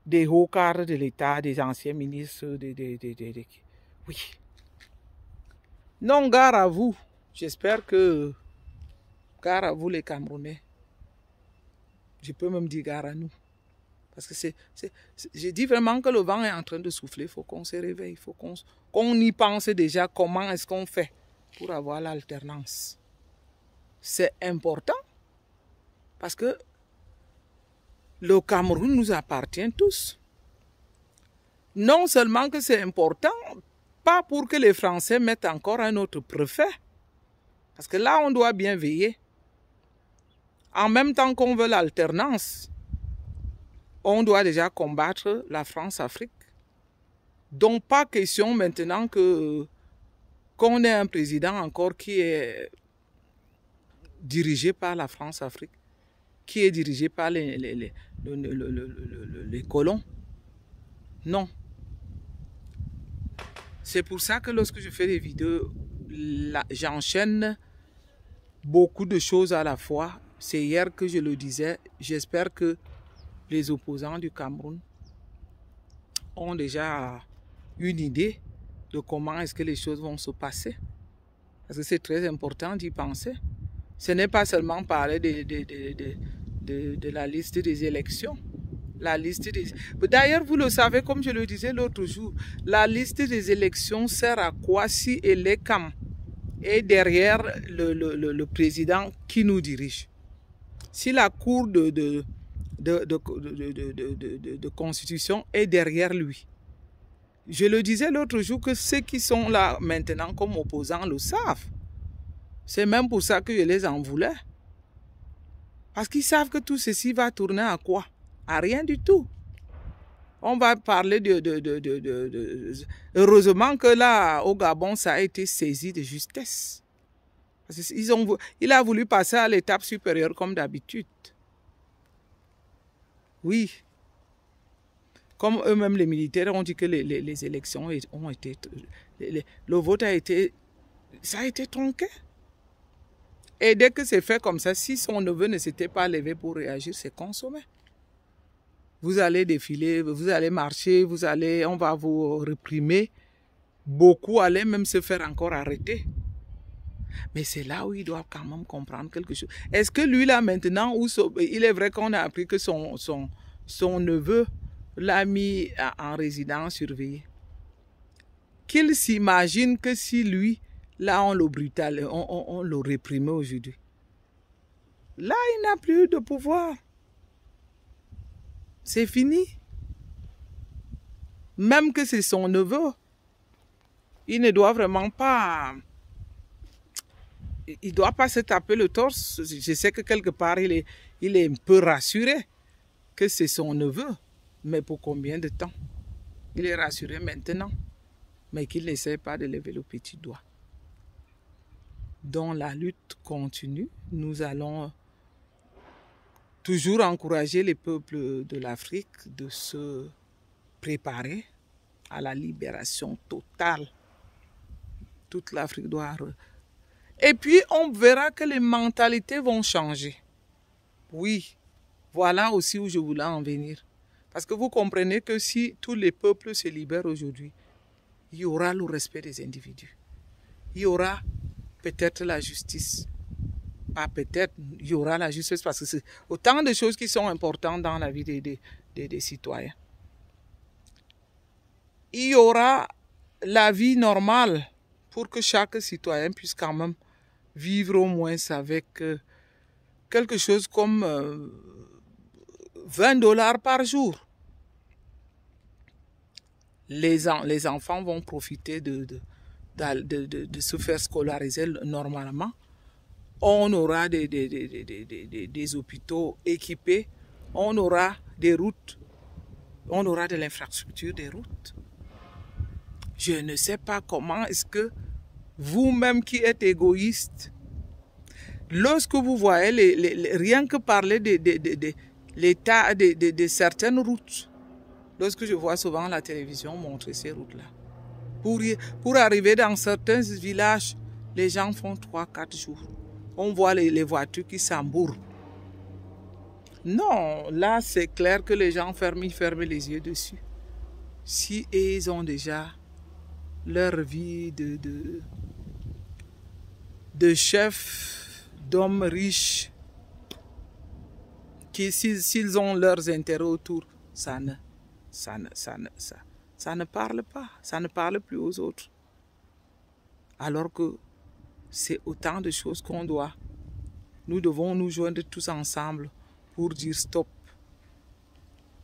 des hauts cadres de l'État, des anciens ministres, oui. Non, gare à vous. J'espère que gare à vous les Camerounais. Je peux même dire gare à nous. Parce que je dis vraiment que le vent est en train de souffler. Il faut qu'on se réveille. Il faut qu'on y pense déjà comment est-ce qu'on fait pour avoir l'alternance. C'est important. Parce que le Cameroun nous appartient tous. Non seulement que c'est important, pas pour que les Français mettent encore un autre préfet. Parce que là, on doit bien veiller. En même temps qu'on veut l'alternance, on doit déjà combattre la France-Afrique. Donc, pas question maintenant qu'on ait un président encore qui est dirigé par la France-Afrique, qui est dirigé par les colons. Non. C'est pour ça que lorsque je fais des vidéos, j'enchaîne beaucoup de choses à la fois. C'est hier que je le disais. J'espère que les opposants du Cameroun ont déjà une idée de comment est-ce que les choses vont se passer. Parce que c'est très important d'y penser. Ce n'est pas seulement parler de la liste des élections. D'ailleurs, vous le savez, comme je le disais l'autre jour, la liste des élections sert à quoi si l'ECAM est derrière le président qui nous dirige? Si la Cour de Constitution est derrière lui. Je le disais l'autre jour que ceux qui sont là maintenant comme opposants le savent. C'est même pour ça que je les en voulais. Parce qu'ils savent que tout ceci va tourner à quoi? À rien du tout. On va parler heureusement que là, au Gabon, ça a été saisi de justesse. Parce il a voulu passer à l'étape supérieure comme d'habitude. Oui. Comme eux-mêmes, les militaires ont dit que les élections ont été... Le vote a été... Ça a été tronqué. Et dès que c'est fait comme ça, si son neveu ne s'était pas levé pour réagir, c'est consommé. Vous allez défiler, vous allez marcher, on va vous réprimer. Beaucoup allaient même se faire encore arrêter. Mais c'est là où ils doivent quand même comprendre quelque chose. Est-ce que lui, là, maintenant, il est vrai qu'on a appris que son neveu l'a mis en résidence surveillée. Qu'il s'imagine que si lui, là, on le réprimait aujourd'hui. Là, il n'a plus de pouvoir. C'est fini. Même que c'est son neveu, il ne doit vraiment pas... Il ne doit pas se taper le torse. Je sais que quelque part, il est un peu rassuré que c'est son neveu. Mais pour combien de temps? Il est rassuré maintenant, mais qu'il n'essaie pas de lever le petit doigt. Donc la lutte continue. Nous allons toujours encourager les peuples de l'Afrique de se préparer à la libération totale. Toute l'Afrique doit... Et puis on verra que les mentalités vont changer. Oui, voilà aussi où je voulais en venir. Parce que vous comprenez que si tous les peuples se libèrent aujourd'hui, il y aura le respect des individus. Il y aura peut-être la justice. Pas peut-être, il y aura la justice parce que c'est autant de choses qui sont importantes dans la vie des citoyens. Il y aura la vie normale pour que chaque citoyen puisse quand même vivre au moins avec quelque chose comme 20 $ par jour. Les enfants vont profiter de se faire scolariser normalement. On aura des hôpitaux équipés, on aura des routes, on aura de l'infrastructure des routes. Je ne sais pas comment est-ce que vous-même qui êtes égoïste, lorsque vous voyez rien que parler de l'état de certaines routes, lorsque je vois souvent la télévision montrer ces routes-là, pour arriver dans certains villages, les gens font 3-4 jours. On voit les voitures qui s'embourbent. Non, là c'est clair que les gens ferment les yeux dessus. Si ils ont déjà leur vie de chef, d'hommes riches, s'ils ont leurs intérêts autour, ça ne parle pas, ça ne parle plus aux autres. Alors que c'est autant de choses qu'on doit. Nous devons nous joindre tous ensemble pour dire stop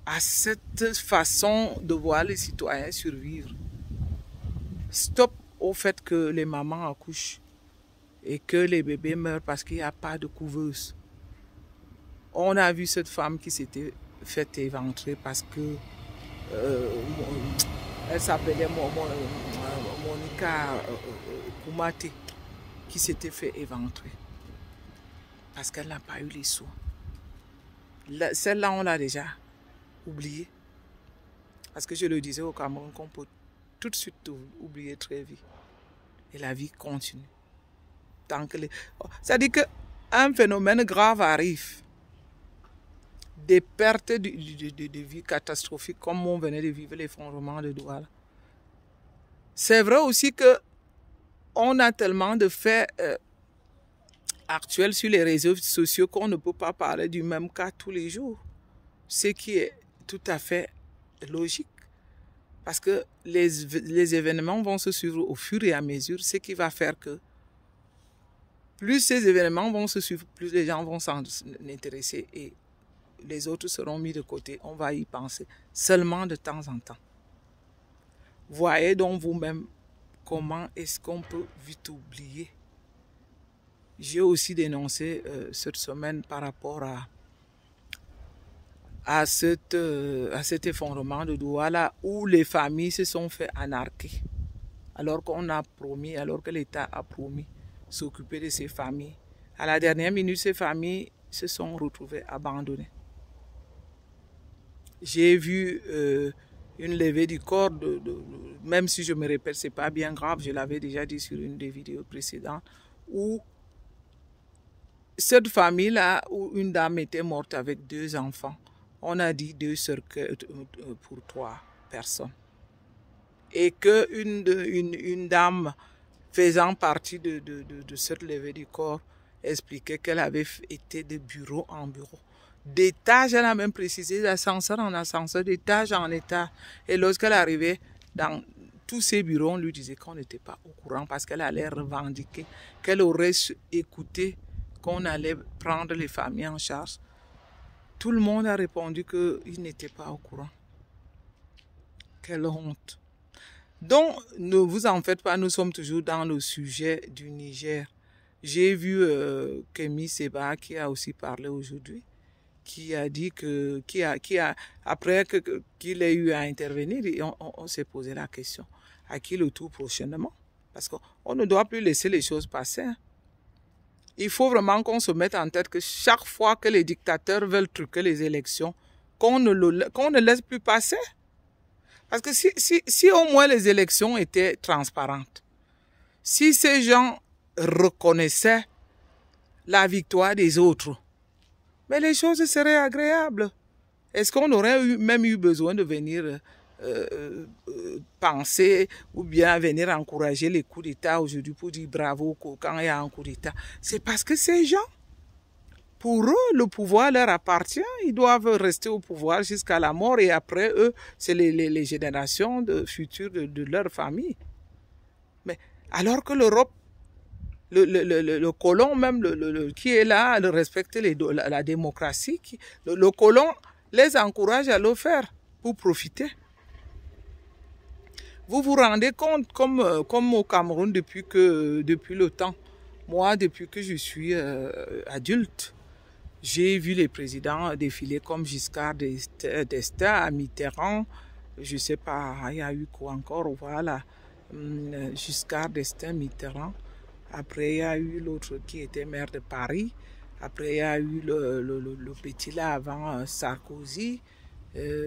à cette façon de voir les citoyens survivre. Stop au fait que les mamans accouchent et que les bébés meurent parce qu'il n'y a pas de couveuse. On a vu cette femme qui s'était fait éventrer parce que elle s'appelait Monica Kumate, qui s'était fait éventrer parce qu'elle n'a pas eu les soins. Celle-là, on l'a déjà oubliée. Parce que je le disais au Cameroun qu'on peut tout de suite oublier très vite. Et la vie continue. C'est-à-dire qu'un phénomène grave arrive. Des pertes de vie catastrophiques comme on venait de vivre l'effondrement de Douala. C'est vrai aussi que on a tellement de faits actuels sur les réseaux sociaux qu'on ne peut pas parler du même cas tous les jours. Ce qui est tout à fait logique. Parce que les événements vont se suivre au fur et à mesure, ce qui va faire que plus ces événements vont se suivre, plus les gens vont s'en intéresser et les autres seront mis de côté. On va y penser seulement de temps en temps. Voyez donc vous-même comment est-ce qu'on peut vite oublier. J'ai aussi dénoncé cette semaine par rapport à cet effondrement de Douala où les familles se sont fait anarquer. Alors que l'État a promis s'occuper de ces familles. À la dernière minute, ces familles se sont retrouvées abandonnées. J'ai vu une levée du corps, même si je me répète, ce n'est pas bien grave, je l'avais déjà dit sur une des vidéos précédentes, où cette famille-là, où une dame était morte avec 2 enfants, on a dit 2 cercueils pour 3 personnes. Et qu'une dame faisant partie de cette levée du corps expliquait qu'elle avait été de bureau en bureau. D'étage, elle a même précisé, d'ascenseur en ascenseur, d'étage en étage. Et lorsqu'elle arrivait dans tous ces bureaux, on lui disait qu'on n'était pas au courant parce qu'elle allait revendiquer, qu'elle aurait écouté qu'on allait prendre les familles en charge. Tout le monde a répondu qu'ils n'étaient pas au courant. Quelle honte. Donc, ne vous en faites pas, nous sommes toujours dans le sujet du Niger. J'ai vu Kémy Séba qui a aussi parlé aujourd'hui, qui a dit que, après qu'il ait eu à intervenir, on s'est posé la question, à qui le tour prochainement? Parce qu'on ne doit plus laisser les choses passer. Hein. Il faut vraiment qu'on se mette en tête que chaque fois que les dictateurs veulent truquer les élections, qu'on ne laisse plus passer. Parce que si au moins les élections étaient transparentes, si ces gens reconnaissaient la victoire des autres, mais les choses seraient agréables. Est-ce qu'on aurait même eu besoin de venir penser ou bien venir encourager les coups d'État aujourd'hui pour dire bravo quand il y a un coup d'État? C'est parce que ces gens, pour eux, le pouvoir leur appartient. Ils doivent rester au pouvoir jusqu'à la mort et après eux, c'est les générations futures de leur famille. Mais alors que l'Europe, le colon même qui est là, de respecter la démocratie, le colon les encourage à le faire pour profiter. Vous vous rendez compte, comme au Cameroun depuis le temps, moi depuis que je suis adulte, j'ai vu les présidents défiler comme Giscard d'Estaing, Mitterrand, je ne sais pas, il y a eu quoi encore, voilà, Giscard d'Estaing, Mitterrand. Après, il y a eu l'autre qui était maire de Paris. Après, il y a eu le petit là avant Sarkozy.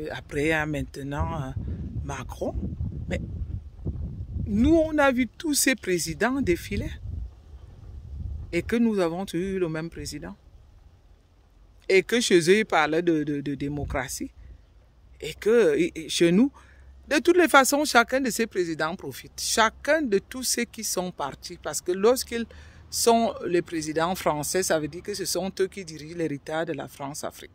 Après, il y a maintenant Macron. Mais nous, on a vu tous ces présidents défiler. Et que nous avons eu le même président. Et que chez eux, ils parlaient de démocratie. Et que chez nous, de toutes les façons, chacun de ces présidents profite. Chacun de tous ceux qui sont partis. Parce que lorsqu'ils sont les présidents français, ça veut dire que ce sont eux qui dirigent l'héritage de la France-Afrique.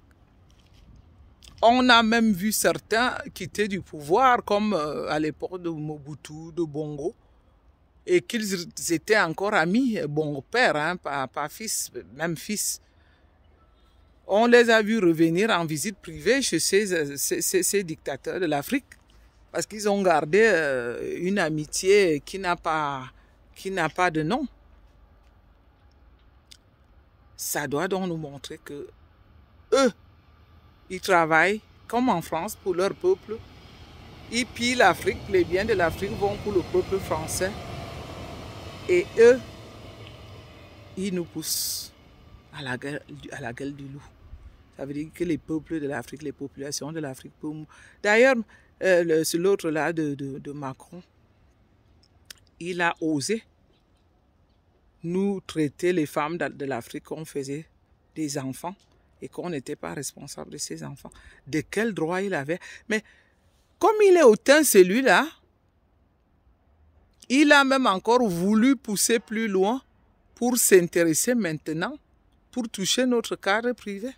On a même vu certains quitter du pouvoir, comme à l'époque de Mobutu, de Bongo, et qu'ils étaient encore amis, bon père, hein, pas fils, même fils. On les a vus revenir en visite privée chez ces dictateurs de l'Afrique, parce qu'ils ont gardé une amitié qui n'a pas de nom. Ça doit donc nous montrer que eux, ils travaillent comme en France pour leur peuple. Ils pillent l'Afrique, les biens de l'Afrique vont pour le peuple français. Et eux, ils nous poussent à la gueule du loup. Ça veut dire que les peuples de l'Afrique, les populations de l'Afrique... D'ailleurs, c'est l'autre là de Macron. Il a osé nous traiter les femmes de l'Afrique qu'on faisait des enfants et qu'on n'était pas responsable de ces enfants. De quel droit il avait? Mais comme il est hautain celui-là, il a même encore voulu pousser plus loin pour s'intéresser maintenant, pour toucher notre cadre privé.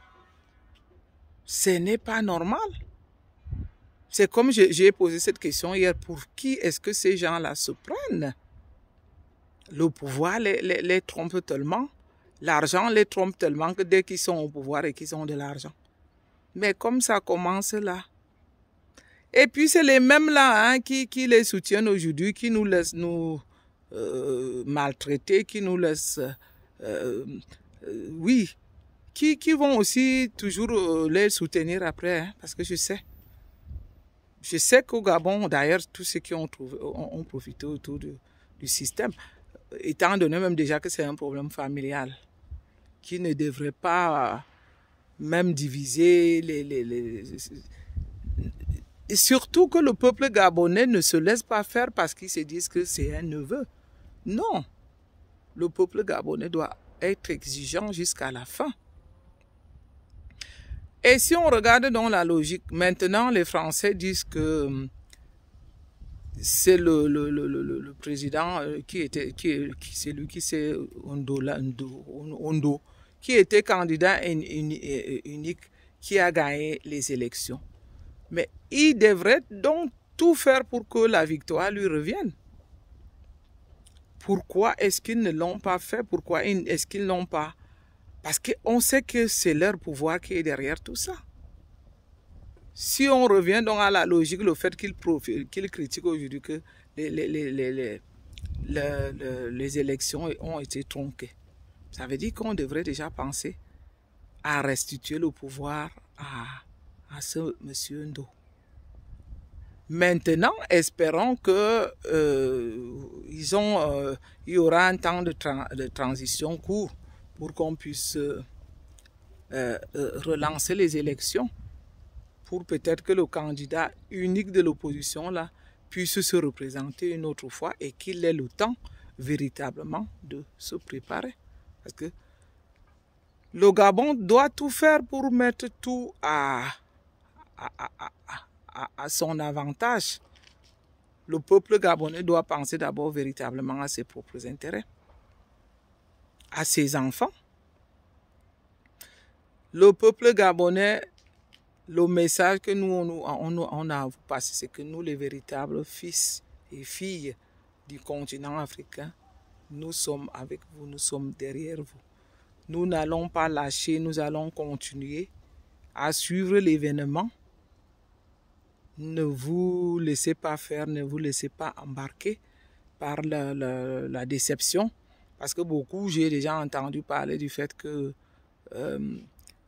Ce n'est pas normal. C'est comme j'ai posé cette question hier, pour qui est-ce que ces gens-là se prennent? Le pouvoir les trompe tellement, l'argent les trompe tellement que dès qu'ils sont au pouvoir et qu'ils ont de l'argent. Mais comme ça commence là. Et puis c'est les mêmes là hein, qui les soutiennent aujourd'hui, qui nous laissent nous maltraiter, qui nous laissent... oui, qui vont aussi toujours les soutenir après, hein, parce que je sais qu'au Gabon, d'ailleurs, tous ceux qui ont profité autour du système, étant donné même déjà que c'est un problème familial, qui ne devrait pas même diviser et surtout que le peuple gabonais ne se laisse pas faire parce qu'ils se disent que c'est un neveu. Non, le peuple gabonais doit être exigeant jusqu'à la fin. Et si on regarde dans la logique, maintenant les Français disent que c'est le président c'est lui qui c'est Ondo, qui était candidat unique, qui a gagné les élections. Mais il devrait donc tout faire pour que la victoire lui revienne. Pourquoi est-ce qu'ils ne l'ont pas fait? Pourquoi est-ce qu'ils n'ont pas Parce qu'on sait que c'est leur pouvoir qui est derrière tout ça. Si on revient donc à la logique, le fait qu'ils critiquent aujourd'hui que les élections ont été tronquées, ça veut dire qu'on devrait déjà penser à restituer le pouvoir à ce monsieur Ndo. Maintenant, espérons que il y aura un temps de transition court pour qu'on puisse relancer les élections, pour peut-être que le candidat unique de l'opposition là puisse se représenter une autre fois et qu'il ait le temps véritablement de se préparer. Parce que le Gabon doit tout faire pour mettre tout à son avantage. Le peuple gabonais doit penser d'abord véritablement à ses propres intérêts, à ses enfants. Le peuple gabonais, le message que on a à vous passer, c'est que nous, les véritables fils et filles du continent africain, nous sommes avec vous, nous sommes derrière vous. Nous n'allons pas lâcher, nous allons continuer à suivre l'événement. Ne vous laissez pas faire, ne vous laissez pas embarquer par la déception. Parce que j'ai déjà entendu parler du fait que,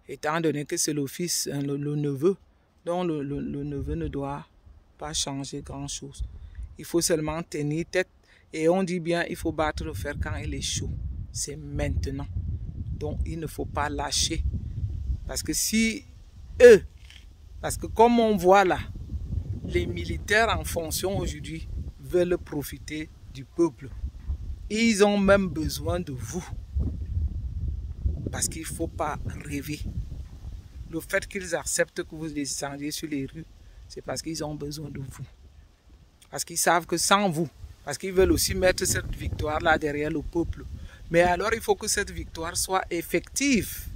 étant donné que c'est le fils, le neveu, donc le neveu ne doit pas changer grand-chose. Il faut seulement tenir tête. Et on dit bien, il faut battre le fer quand il est chaud. C'est maintenant. Donc, il ne faut pas lâcher. Parce que parce que comme on voit là, les militaires en fonction aujourd'hui veulent profiter du peuple. Ils ont même besoin de vous. Parce qu'il ne faut pas rêver. Le fait qu'ils acceptent que vous descendiez sur les rues, c'est parce qu'ils ont besoin de vous. Parce qu'ils savent que sans vous, parce qu'ils veulent aussi mettre cette victoire-là derrière le peuple. Mais alors, il faut que cette victoire soit effective.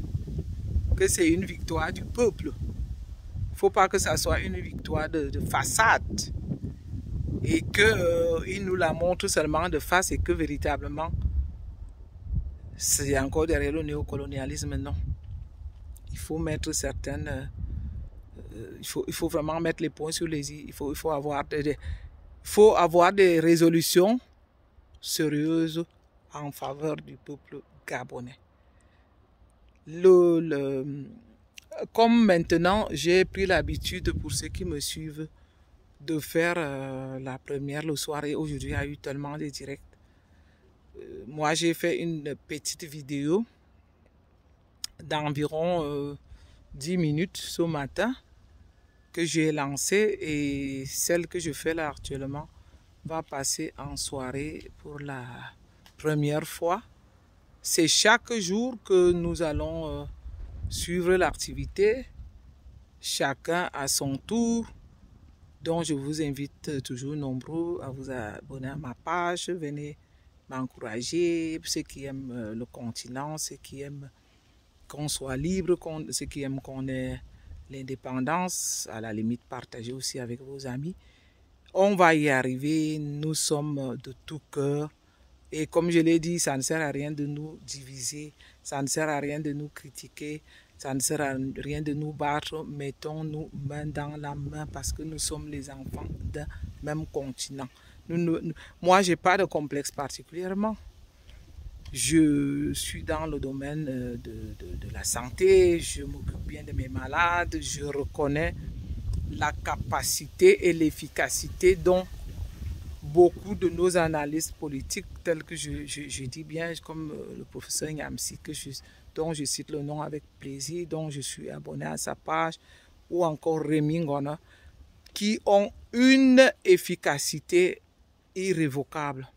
Que c'est une victoire du peuple. Il ne faut pas que ça soit une victoire de façade. Et qu'ils nous la montrent seulement de face et que véritablement, c'est encore derrière le néocolonialisme. Non. Il faut mettre certaines... il faut vraiment mettre les points sur les i. Il faut avoir des résolutions sérieuses en faveur du peuple gabonais. Comme maintenant, j'ai pris l'habitude, pour ceux qui me suivent, de faire la première le soir, et aujourd'hui il y a eu tellement de directs. Moi, j'ai fait une petite vidéo d'environ 10 minutes ce matin que j'ai lancée, et celle que je fais là actuellement va passer en soirée pour la première fois. C'est chaque jour que nous allons suivre l'activité, chacun à son tour. Donc je vous invite toujours nombreux à vous abonner à ma page. Venez m'encourager, ceux qui aiment le continent, ceux qui aiment qu'on soit libre, ceux qui aiment qu'on ait l'indépendance, à la limite partagez aussi avec vos amis. On va y arriver, nous sommes de tout cœur. Et comme je l'ai dit, ça ne sert à rien de nous diviser, ça ne sert à rien de nous critiquer, ça ne sert à rien de nous battre. Mettons-nous main dans la main parce que nous sommes les enfants d'un même continent. Moi, je n'ai pas de complexe particulièrement. Je suis dans le domaine de la santé, je m'occupe bien de mes malades, je reconnais la capacité et l'efficacité dont beaucoup de nos analystes politiques, tels que je dis bien, comme le professeur Nyamsi, dont je cite le nom avec plaisir, dont je suis abonné à sa page, ou encore Rémi Ngona, qui ont une efficacité irrévocable.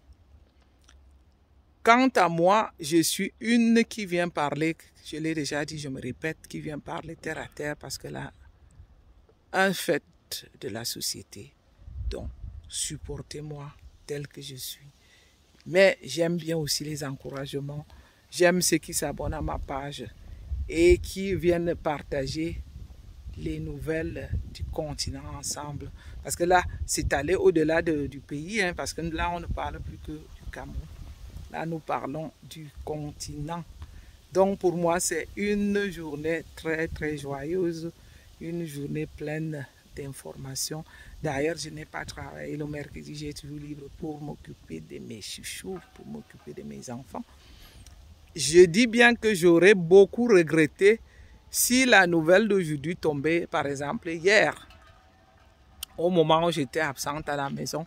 Quant à moi, je suis une qui vient parler, je l'ai déjà dit, je me répète, qui vient parler terre à terre parce que là, un fait de la société. Donc, supportez-moi tel que je suis. Mais j'aime bien aussi les encouragements. J'aime ceux qui s'abonnent à ma page et qui viennent partager les nouvelles du continent ensemble. Parce que là, c'est aller au-delà du pays, hein, parce que là, on ne parle plus que du Cameroun. Là, nous parlons du continent. Donc pour moi, c'est une journée très très joyeuse, une journée pleine d'informations. D'ailleurs, je n'ai pas travaillé le mercredi, j'ai toujours libre pour m'occuper de mes chouchous, pour m'occuper de mes enfants. Je dis bien que j'aurais beaucoup regretté si la nouvelle d'aujourd'hui tombait, par exemple, hier, au moment où j'étais absente à la maison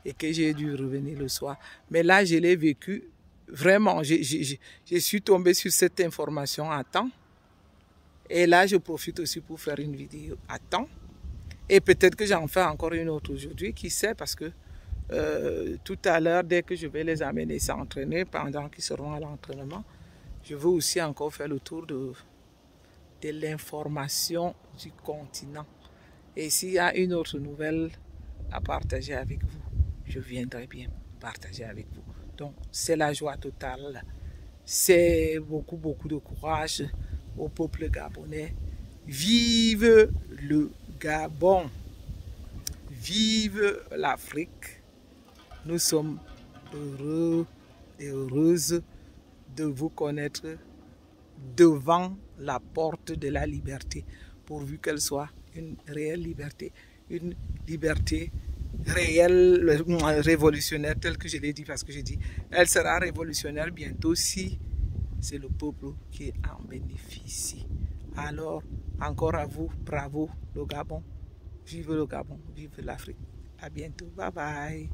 et que j'ai dû revenir le soir. Mais là, je l'ai vécu vraiment. Je suis tombée sur cette information à temps. Et là, je profite aussi pour faire une vidéo à temps. Et peut-être que j'en fais encore une autre aujourd'hui, qui sait, parce que tout à l'heure, dès que je vais les amener s'entraîner, pendant qu'ils seront à l'entraînement, je veux aussi encore faire le tour de l'information du continent. Et s'il y a une autre nouvelle à partager avec vous, je viendrai bien partager avec vous. Donc, c'est la joie totale. C'est beaucoup, beaucoup de courage au peuple gabonais. Vive le Gabon! Vive l'Afrique! Nous sommes heureux et heureuses de vous connaître devant la porte de la liberté, pourvu qu'elle soit une réelle liberté, une liberté réelle, révolutionnaire, telle que je l'ai dit, parce que je dis, elle sera révolutionnaire bientôt si c'est le peuple qui en bénéficie. Alors, encore à vous, bravo le Gabon, vive le Gabon, vive l'Afrique. À bientôt, bye bye.